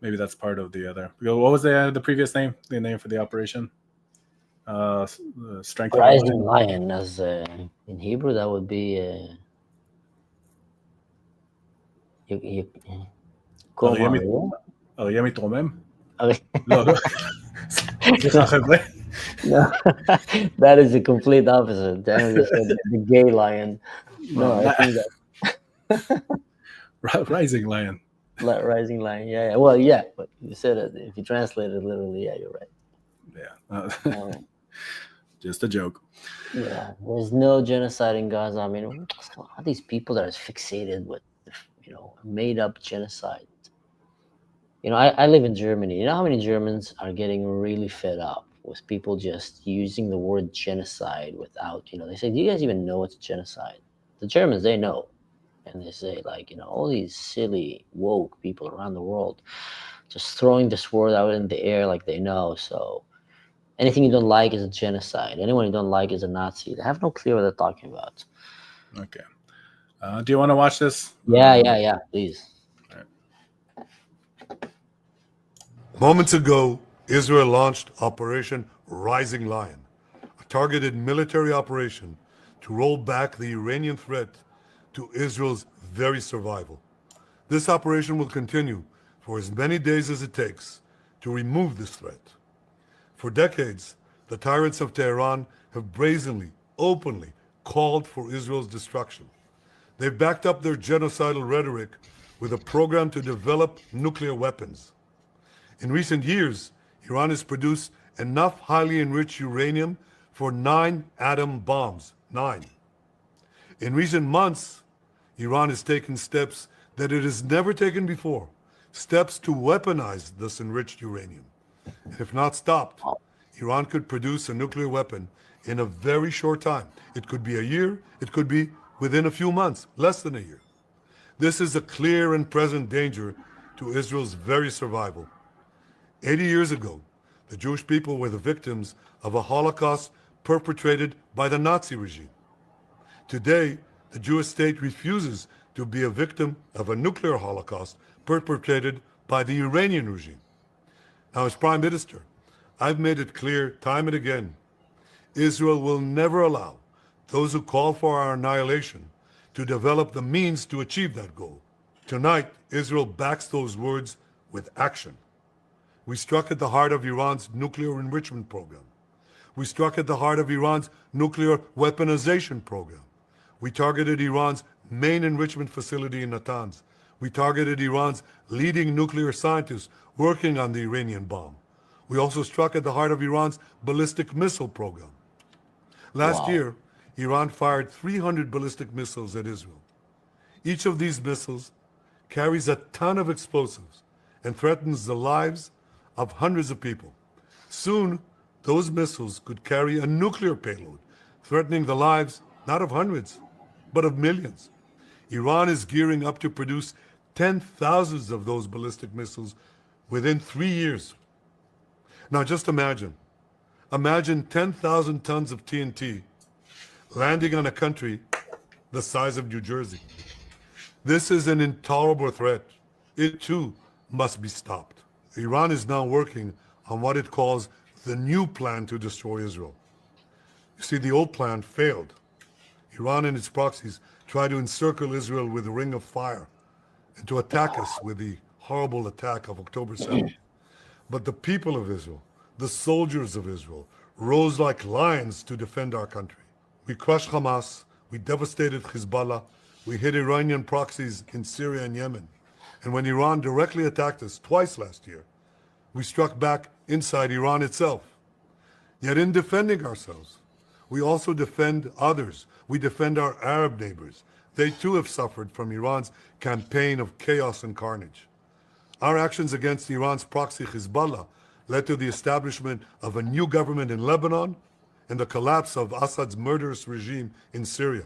S2: Maybe that's part of the other. What was the previous name? The name for the operation? Strength of a
S1: Rising
S2: Lion.
S1: lion, as in Hebrew, that would be comment?
S2: Yemi toi-même.
S1: Okay.
S2: No, no.
S1: No, that is the complete opposite. Daniel just said the gay lion. No, I think that
S2: Rising Lion.
S1: rising lion. Yeah. Well, yeah, but you said it. If you translate it literally, yeah, you're right.
S2: Yeah. Just a joke.
S1: Yeah, there's no genocide in Gaza. I mean, all these people that are fixated with, made up genocide. I live in Germany. You know how many Germans are getting really fed up with people just using the word genocide without, they say, do you guys even know what's genocide? The Germans, they know. And they say, like, all these silly, woke people around the world just throwing this word out in the air like they know. So anything you don't like is a genocide. Anyone you don't like is a Nazi. They have no clue what they're talking about.
S2: Okay. Do you want to watch this?
S1: Yeah, please.
S3: Moments ago, Israel launched Operation Rising Lion, a targeted military operation to roll back the Iranian threat to Israel's very survival. This operation will continue for as many days as it takes to remove this threat. For decades, the tyrants of Tehran have brazenly, openly called for Israel's destruction. They've backed up their genocidal rhetoric with a program to develop nuclear weapons. In recent years, Iran has produced enough highly enriched uranium for 9 atom bombs. 9. In recent months, Iran has taken steps that it has never taken before, steps to weaponize this enriched uranium. And if not stopped, Iran could produce a nuclear weapon in a very short time. It could be a year, it could be within a few months, less than a year. This is a clear and present danger to Israel's very survival. 80 years ago, the Jewish people were the victims of a Holocaust perpetrated by the Nazi regime. Today, the Jewish state refuses to be a victim of a nuclear Holocaust perpetrated by the Iranian regime. Now, as Prime Minister, I've made it clear time and again, Israel will never allow those who call for our annihilation to develop the means to achieve that goal. Tonight, Israel backs those words with action. We struck at the heart of Iran's nuclear enrichment program. We struck at the heart of Iran's nuclear weaponization program. We targeted Iran's main enrichment facility in Natanz. We targeted Iran's leading nuclear scientists working on the Iranian bomb. We also struck at the heart of Iran's ballistic missile program. Last year, Iran fired 300 ballistic missiles at Israel. Each of these missiles carries a ton of explosives and threatens the lives of hundreds of people. Soon, those missiles could carry a nuclear payload, threatening the lives not of hundreds, but of millions. Iran is gearing up to produce 10,000 of those ballistic missiles within 3 years. Now just imagine 10,000 tons of TNT landing on a country the size of New Jersey. This is an intolerable threat. It too must be stopped. Iran is now working on what it calls the new plan to destroy Israel. You see, the old plan failed. Iran and its proxies tried to encircle Israel with a ring of fire and to attack us with the horrible attack of October 7th. But the people of Israel, the soldiers of Israel, rose like lions to defend our country. We crushed Hamas, we devastated Hezbollah, we hit Iranian proxies in Syria and Yemen. And when Iran directly attacked us twice last year, we struck back inside Iran itself. Yet in defending ourselves, we also defend others. We defend our Arab neighbors. They too have suffered from Iran's campaign of chaos and carnage. Our actions against Iran's proxy Hezbollah led to the establishment of a new government in Lebanon and the collapse of Assad's murderous regime in Syria.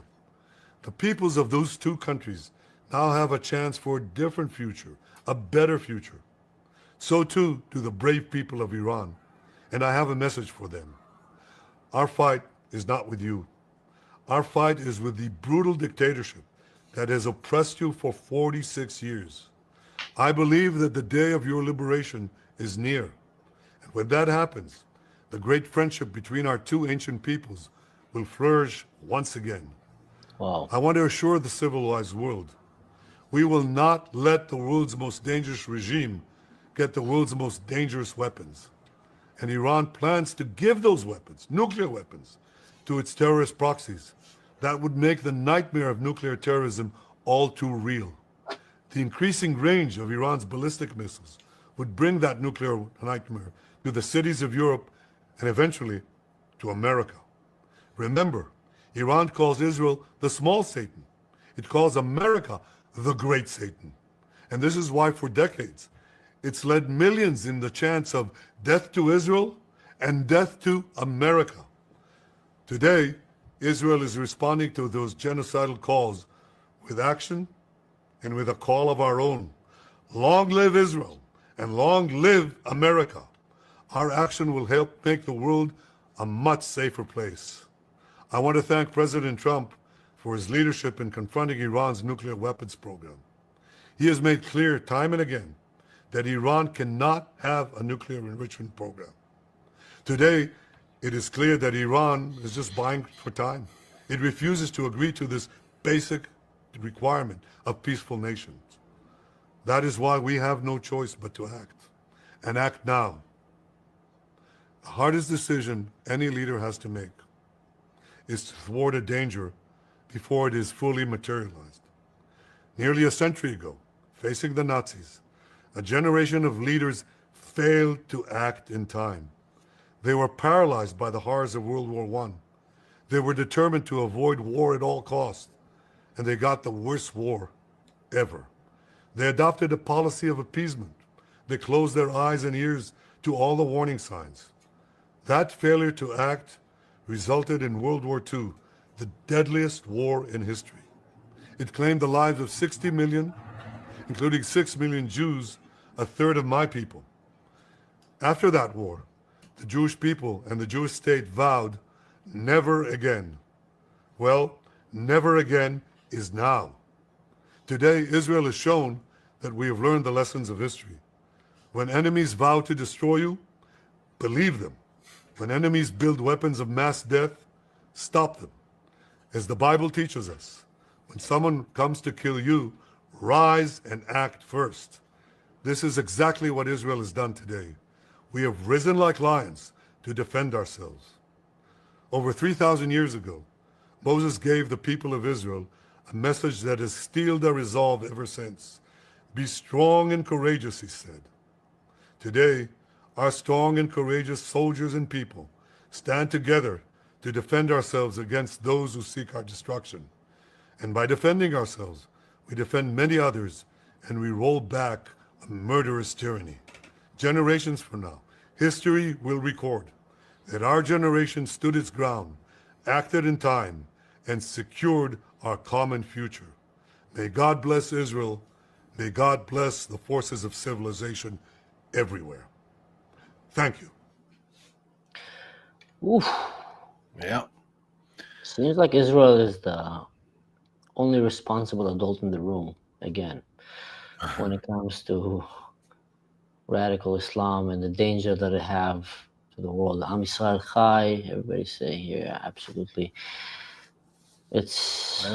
S3: The peoples of those two countries now have a chance for a different future, a better future. So too do the brave people of Iran, and I have a message for them. Our fight is not with you. Our fight is with the brutal dictatorship that has oppressed you for 46 years. I believe that the day of your liberation is near. And when that happens, the great friendship between our two ancient peoples will flourish once again.
S1: Wow.
S3: I want to assure the civilized world, we will not let the world's most dangerous regime get the world's most dangerous weapons. And Iran plans to give those weapons, nuclear weapons, to its terrorist proxies. That would make the nightmare of nuclear terrorism all too real. The increasing range of Iran's ballistic missiles would bring that nuclear nightmare to the cities of Europe and eventually to America. Remember, Iran calls Israel the small Satan. It calls America the great Satan. And this is why for decades, it's led millions in the chants of death to Israel and death to America. Today, Israel is responding to those genocidal calls with action and with a call of our own. Long live Israel and long live America. Our action will help make the world a much safer place. I want to thank President Trump for his leadership in confronting Iran's nuclear weapons program. He has made clear time and again that Iran cannot have a nuclear enrichment program. Today, it is clear that Iran is just buying for time. It refuses to agree to this basic requirement of peaceful nations. That is why we have no choice but to act, and act now. The hardest decision any leader has to make is to thwart a danger before it is fully materialized. Nearly a century ago, facing the Nazis, a generation of leaders failed to act in time. They were paralyzed by the horrors of World War I. They were determined to avoid war at all costs, and they got the worst war ever. They adopted a policy of appeasement. They closed their eyes and ears to all the warning signs. That failure to act resulted in World War II, the deadliest war in history. It claimed the lives of 60 million, including 6 million Jews, a third of my people. After that war, the Jewish people and the Jewish state vowed never again. Well, never again is now. Today, Israel has shown that we have learned the lessons of history. When enemies vow to destroy you, believe them. When enemies build weapons of mass death, stop them. As the Bible teaches us, when someone comes to kill you, rise and act first. This is exactly what Israel has done today. We have risen like lions to defend ourselves. Over 3,000 years ago, Moses gave the people of Israel a message that has steeled their resolve ever since. Be strong and courageous, he said. Today, our strong and courageous soldiers and people stand together to defend ourselves against those who seek our destruction. And by defending ourselves, we defend many others, and we roll back a murderous tyranny. Generations from now, history will record that our generation stood its ground, acted in time, and secured our common future. May God bless Israel. May God bless the forces of civilization everywhere. Thank you.
S1: Oof.
S2: Yeah.
S1: Seems like Israel is the only responsible adult in the room again when it comes to radical Islam and the danger that it have to the world. Am Yisrael Chai, everybody's saying here, yeah, absolutely. It's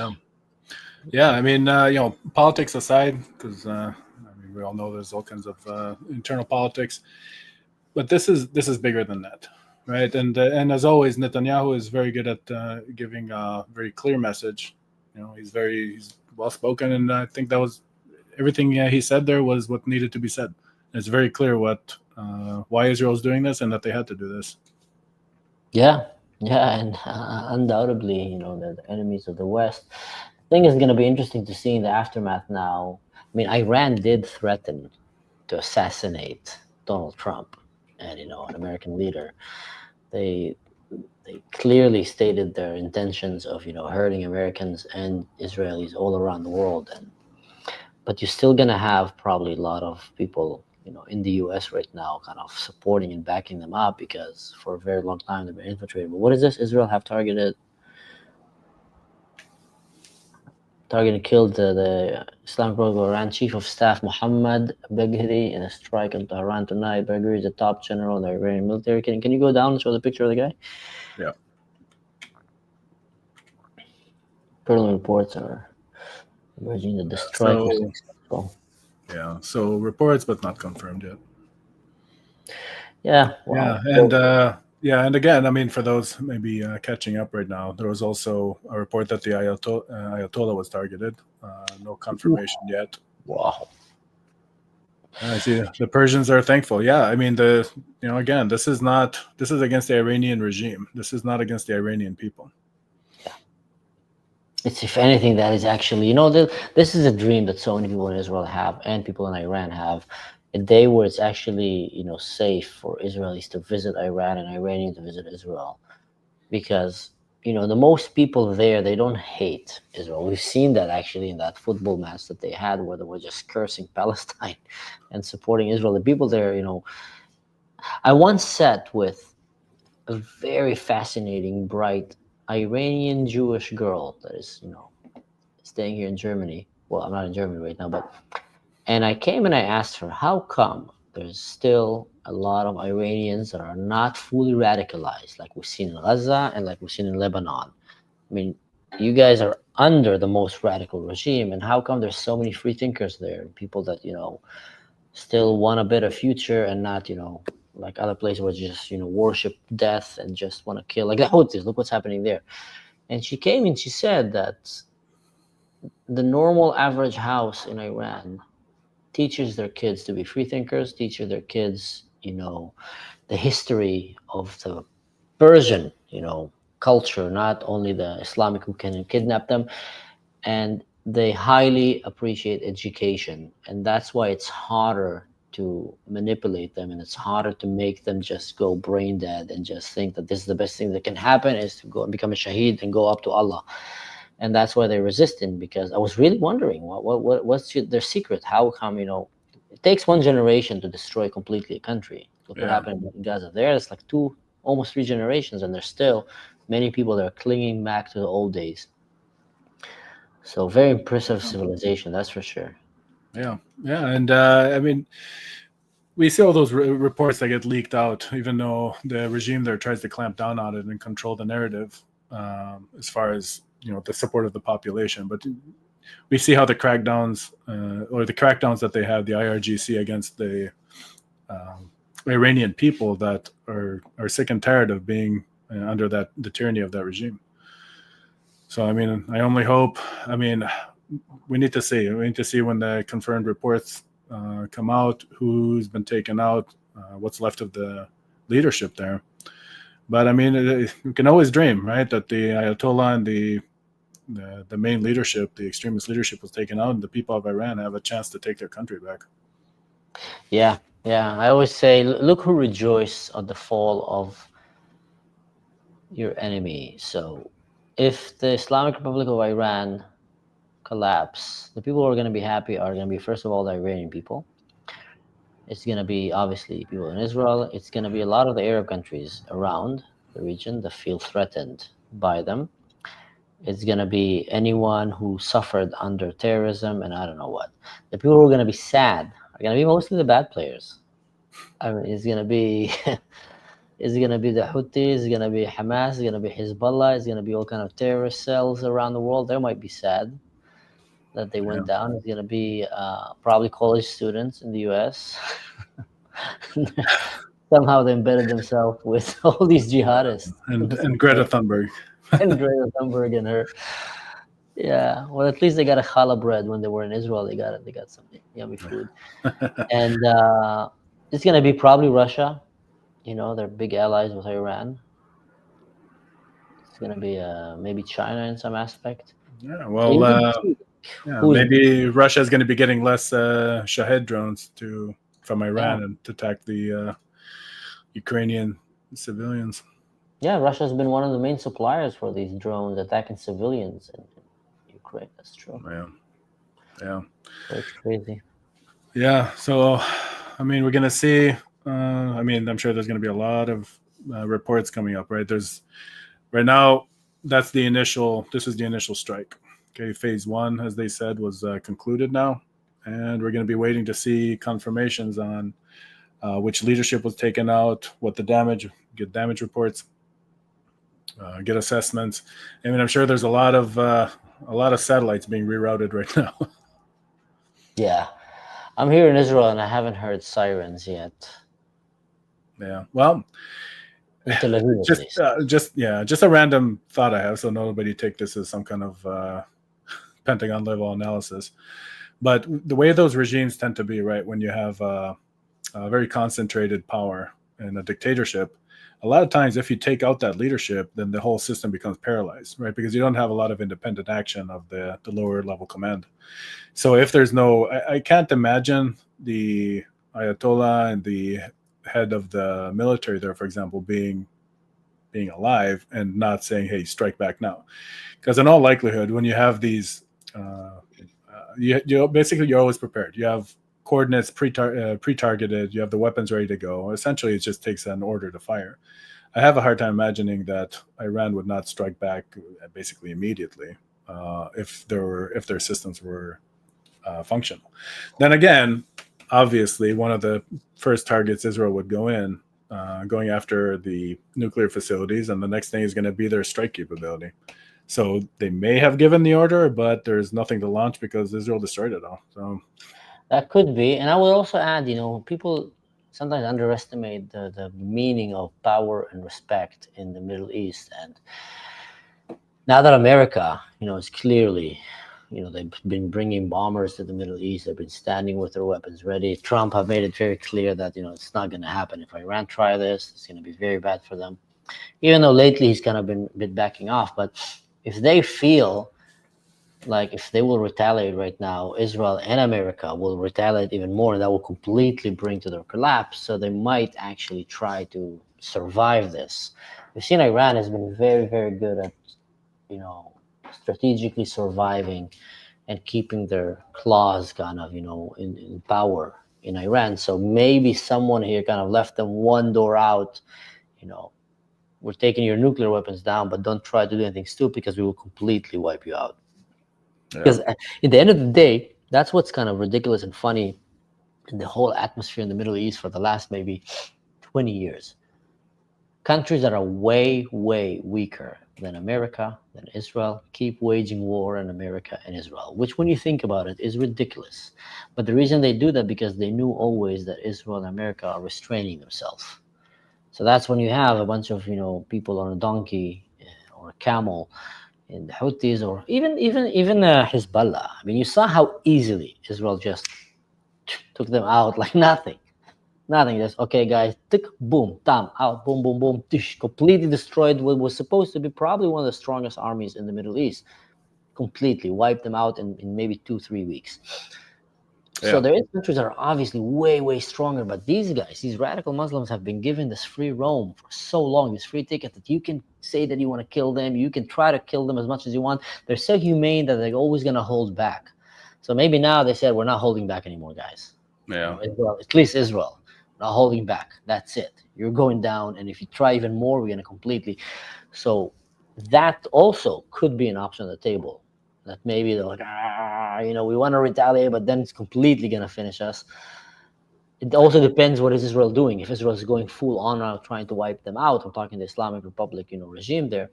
S2: Yeah, I mean, politics aside, because we all know there's all kinds of internal politics, but this is bigger than that. right? And as always, Netanyahu is very good at giving a very clear message. He's well spoken, and I think that was everything he said there was what needed to be said. It's very clear why Israel's doing this and that they had to do this.
S1: Yeah, yeah, and undoubtedly, they're the enemies of the West. I think it's going to be interesting to see in the aftermath now. I mean, Iran did threaten to assassinate Donald Trump and, an American leader. They clearly stated their intentions of, hurting Americans and Israelis all around the world. But you're still going to have probably a lot of people in the U.S. right now kind of supporting and backing them up because for a very long time they've been infiltrated. But what is this? Israel have targeted and killed the Islamic Republic of Iran Chief of Staff Mohammad Bagheri in a strike in Tehran tonight. Bagheri is the top general in the Iranian military. Can you go down and show the picture of the guy?
S2: Yeah.
S1: Current reports are emerging that the strike was successful.
S2: Yeah, so reports, but not confirmed yet.
S1: Yeah. Wow.
S2: Yeah, and again, I mean, for those maybe catching up right now, there was also a report that the Ayatollah was targeted. No confirmation yet.
S1: Wow.
S2: I see the Persians are thankful. Yeah, I mean, again, this is against the Iranian regime. This is not against the Iranian people.
S1: Yeah. It's, if anything, that is actually, this is a dream that so many people in Israel have and people in Iran have. A day where it's actually, safe for Israelis to visit Iran and Iranians to visit Israel. Because, the most people there, they don't hate Israel. We've seen that actually in that football match that they had where they were just cursing Palestine and supporting Israel. The people there, I once sat with a very fascinating, bright Iranian Jewish girl that is, staying here in Germany. Well, I'm not in Germany right now, and I came and I asked her, how come there's still a lot of Iranians that are not fully radicalized, like we've seen in Gaza and like we've seen in Lebanon? I mean, you guys are under the most radical regime, and how come there's so many free thinkers there, people that, still want a better future and not, like other places where just, worship death and just want to kill, like the Houthis, look what's happening there. And she came and she said that the normal average house in Iran teaches their kids to be free thinkers, teaches their kids, the history of the Persian, culture, not only the Islamic who can kidnap them. And they highly appreciate education. And that's why it's harder to manipulate them, and it's harder to make them just go brain dead and just think that this is the best thing that can happen is to go and become a shaheed and go up to Allah. And that's why they're resistant, because I was really wondering what's their secret. How come, it takes one generation to destroy completely a country. Look what happened in Gaza. There, it's like almost 3 generations, and there's still many people that are clinging back to the old days. So very impressive civilization, that's for sure.
S2: Yeah, and I mean, we see all those reports that get leaked out, even though the regime there tries to clamp down on it and control the narrative as far as the support of the population. But we see how the crackdowns that they have, the IRGC against the Iranian people that are sick and tired of being under the tyranny of that regime. So I mean, I only hope. I mean, we need to see. We need to see when the confirmed reports come out, who's been taken out, what's left of the leadership there. But I mean, you can always dream, right, that the Ayatollah and the main leadership, the extremist leadership, was taken out, and the people of Iran have a chance to take their country back.
S1: Yeah. I always say, look who rejoiced at the fall of your enemy. So if the Islamic Republic of Iran collapse, the people who are going to be happy are going to be, first of all, the Iranian people. It's going to be, obviously, people in Israel. It's going to be a lot of the Arab countries around the region that feel threatened by them. It's going to be anyone who suffered under terrorism and I don't know what. The people who are going to be sad are going to be mostly the bad players. I mean, it's going to be... It's going to be the Houthis, it's going to be Hamas, it's going to be Hezbollah, it's going to be all kind of terrorist cells around the world. They might be sad that they went down. It's going to be probably college students in the U.S. Somehow they embedded themselves with all these jihadists.
S2: And Greta Thunberg.
S1: And Greta Thunberg and her. Yeah, well, at least they got a challah bread when they were in Israel. They got it. They got some yummy food, and it's gonna be probably Russia. They're big allies with Iran. It's gonna be maybe China in some aspect.
S2: Yeah,
S1: So
S2: well,
S1: you can see who's
S2: maybe Russia is going to be getting less Shahed drones from Iran
S1: Yeah.
S2: and to attack the Ukrainian civilians.
S1: Yeah, Russia's been one of the main suppliers for these drones attacking civilians in Ukraine. That's true.
S2: Yeah.
S1: So it's crazy.
S2: Yeah. So, I mean, we're going to see. I'm sure there's going to be a lot of reports coming up, right? Right now, this is the initial strike. Okay, phase 1, as they said, was concluded now, and we're going to be waiting to see confirmations on which leadership was taken out, what the get damage reports, get assessments. I mean, I'm sure there's a lot of satellites being rerouted right now.
S1: Yeah, I'm here in Israel and I haven't heard sirens yet.
S2: Yeah, well,
S1: In Tel Aviv, at least.
S2: just a random thought I have, so nobody take this as some kind of Pentagon level analysis. But the way those regimes tend to be, right, when you have a very concentrated power and a dictatorship, a lot of times if you take out that leadership, then the whole system becomes paralyzed, right? Because you don't have a lot of independent action of the lower level command. So if there's I can't imagine the Ayatollah and the head of the military there, for example, being alive and not saying, hey, strike back now. Because in all likelihood, when you have these, you're always prepared. You have coordinates pre-targeted, you have the weapons ready to go. Essentially, it just takes an order to fire. I have a hard time imagining that Iran would not strike back basically immediately if their systems were functional. Then again, obviously, one of the first targets Israel would go in, going after the nuclear facilities, and the next thing is going to be their strike capability. So they may have given the order, but there's nothing to launch because Israel destroyed it all. So
S1: that could be. And I would also add, people sometimes underestimate the meaning of power and respect in the Middle East. And now that America, is clearly, they've been bringing bombers to the Middle East. They've been standing with their weapons ready. Trump have made it very clear that, it's not going to happen. If Iran try this, it's going to be very bad for them. Even though lately he's kind of been backing off. But if they feel like if they will retaliate right now, Israel and America will retaliate even more, and that will completely bring to their collapse. So they might actually try to survive this. We've seen Iran has been very, very good at, strategically surviving and keeping their claws kind of, in power in Iran. So maybe someone here kind of left them one door out, we're taking your nuclear weapons down, but don't try to do anything stupid because we will completely wipe you out. Because at the end of the day, that's what's kind of ridiculous and funny in the whole atmosphere in the Middle East for the last maybe 20 years. Countries that are way, way weaker than America, than Israel, keep waging war on America and Israel, which when you think about it is ridiculous. But the reason they do that because they knew always that Israel and America are restraining themselves. So that's when you have a bunch of, people on a donkey or a camel in the Houthis or even Hezbollah. I mean, you saw how easily Israel just took them out like nothing. Just, okay, guys, tick, boom, tam, out, boom, boom, boom, tish, completely destroyed what was supposed to be probably one of the strongest armies in the Middle East. Completely wiped them out in maybe 2-3 weeks. So there is countries that are obviously way, way stronger, but these guys, these radical Muslims have been given this free roam for so long, this free ticket that you can say that you want to kill them, you can try to kill them as much as you want. They're so humane that they're always going to hold back. So maybe now they said, we're not holding back anymore, guys.
S2: Yeah.
S1: Israel, at least Israel, not holding back. That's it. You're going down, and if you try even more, we're going to completely. So that also could be an option on the table. That maybe they're like, we want to retaliate, but then it's completely going to finish us. It also depends what is Israel doing. If Israel is going full on now trying to wipe them out, I'm talking the Islamic Republic, regime there,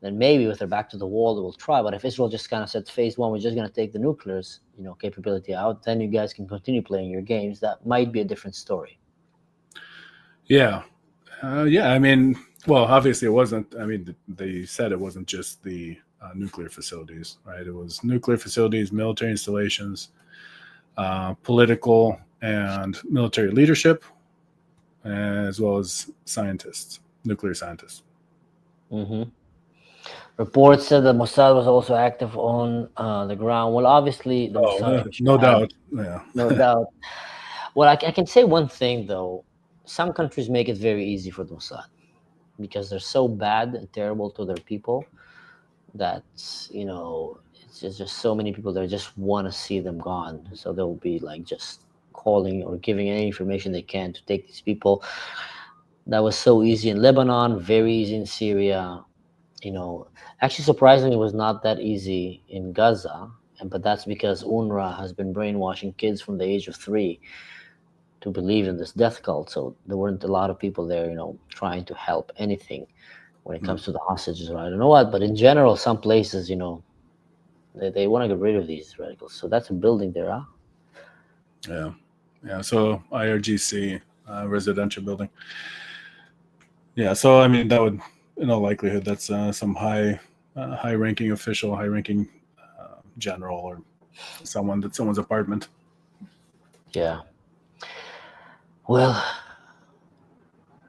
S1: then maybe with their back to the wall, they will try. But if Israel just kind of said phase 1, we're just going to take the nuclears, capability out, then you guys can continue playing your games. That might be a different story.
S2: Yeah. Yeah. I mean, well, obviously it wasn't. I mean, they said it wasn't just the nuclear facilities, right? It was nuclear facilities, military installations, political and military leadership, as well as scientists, nuclear scientists.
S1: Hmm. Reports said that Mossad was also active on the ground. Well, obviously, the
S2: Oh,
S1: Mossad for sure
S2: no
S1: had,
S2: doubt. Yeah.
S1: no doubt. Well, I can say one thing though. Some countries make it very easy for the Mossad because they're so bad and terrible to their people that it's just so many people that just want to see them gone. So they'll be like just calling or giving any information they can to take these people. That was so easy in Lebanon, very easy in Syria. Actually, surprisingly, it was not that easy in Gaza, but that's because UNRWA has been brainwashing kids from the age of 3 to believe in this death cult. So there weren't a lot of people there, trying to help anything when it comes to the hostages or I don't know what. But in general, some places, they want to get rid of these radicals. So that's a building there, huh?
S2: Yeah. Yeah. So IRGC residential building. Yeah. So I mean, that would, in all likelihood, that's some high-ranking official, high-ranking general, or someone's apartment.
S1: Yeah. Well,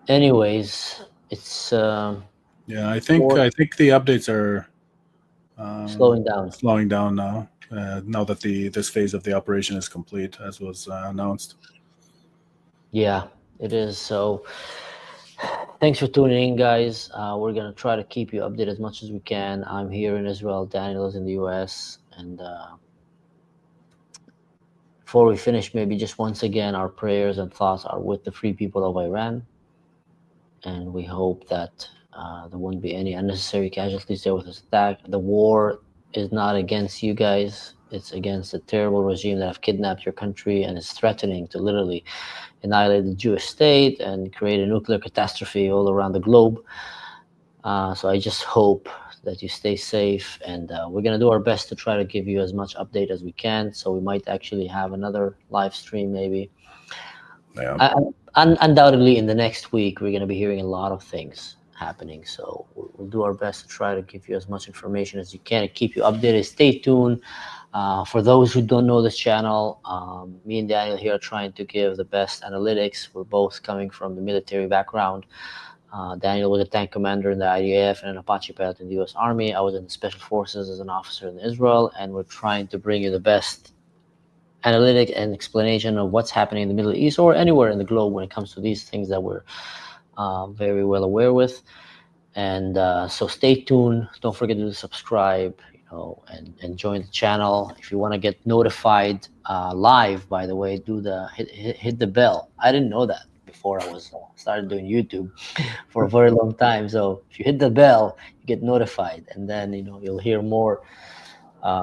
S1: anyways, it's
S2: Yeah. I think the updates are
S1: slowing down.
S2: slowing down now. Now that this phase of the operation is complete, as was announced.
S1: Yeah, it is. So thanks for tuning in, guys. We're gonna try to keep you updated as much as we can. I'm here in Israel. Daniel is in the U.S. And before we finish, maybe just once again, our prayers and thoughts are with the free people of Iran, and we hope that there won't be any unnecessary casualties there with this attack. The war is not against you guys; it's against a terrible regime that have kidnapped your country and is threatening to literally annihilate the Jewish state and create a nuclear catastrophe all around the globe. So I just hope that you stay safe, and we're gonna do our best to try to give you as much update as we can. So we might actually have another live stream, maybe.
S2: Yeah.
S1: Undoubtedly, in the next week, we're gonna be hearing a lot of things happening. So we'll do our best to try to give you as much information as you can and keep you updated. Stay tuned. For those who don't know this channel, me and Daniel here are trying to give the best analytics. We're both coming from the military background. Daniel was a tank commander in the IDF and an Apache pilot in the U.S. Army. I was in the Special Forces as an officer in Israel, and we're trying to bring you the best analytic and explanation of what's happening in the Middle East or anywhere in the globe when it comes to these things that we're very well aware with. And so stay tuned. Don't forget to subscribe, and join the channel. If you want to get notified live, by the way, hit the bell. I didn't know that before I was started doing YouTube for a very long time. So if you hit the bell, you get notified, and then you'll hear more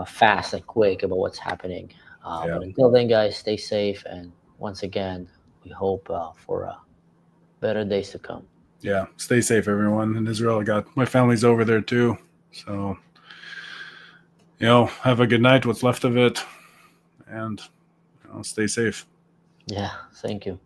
S1: fast and quick about what's happening. But until then, guys, stay safe, and once again, we hope for better days to come.
S2: Yeah. Stay safe, everyone in Israel. My family's over there too, so have a good night, what's left of it, and stay safe.
S1: Yeah, thank you.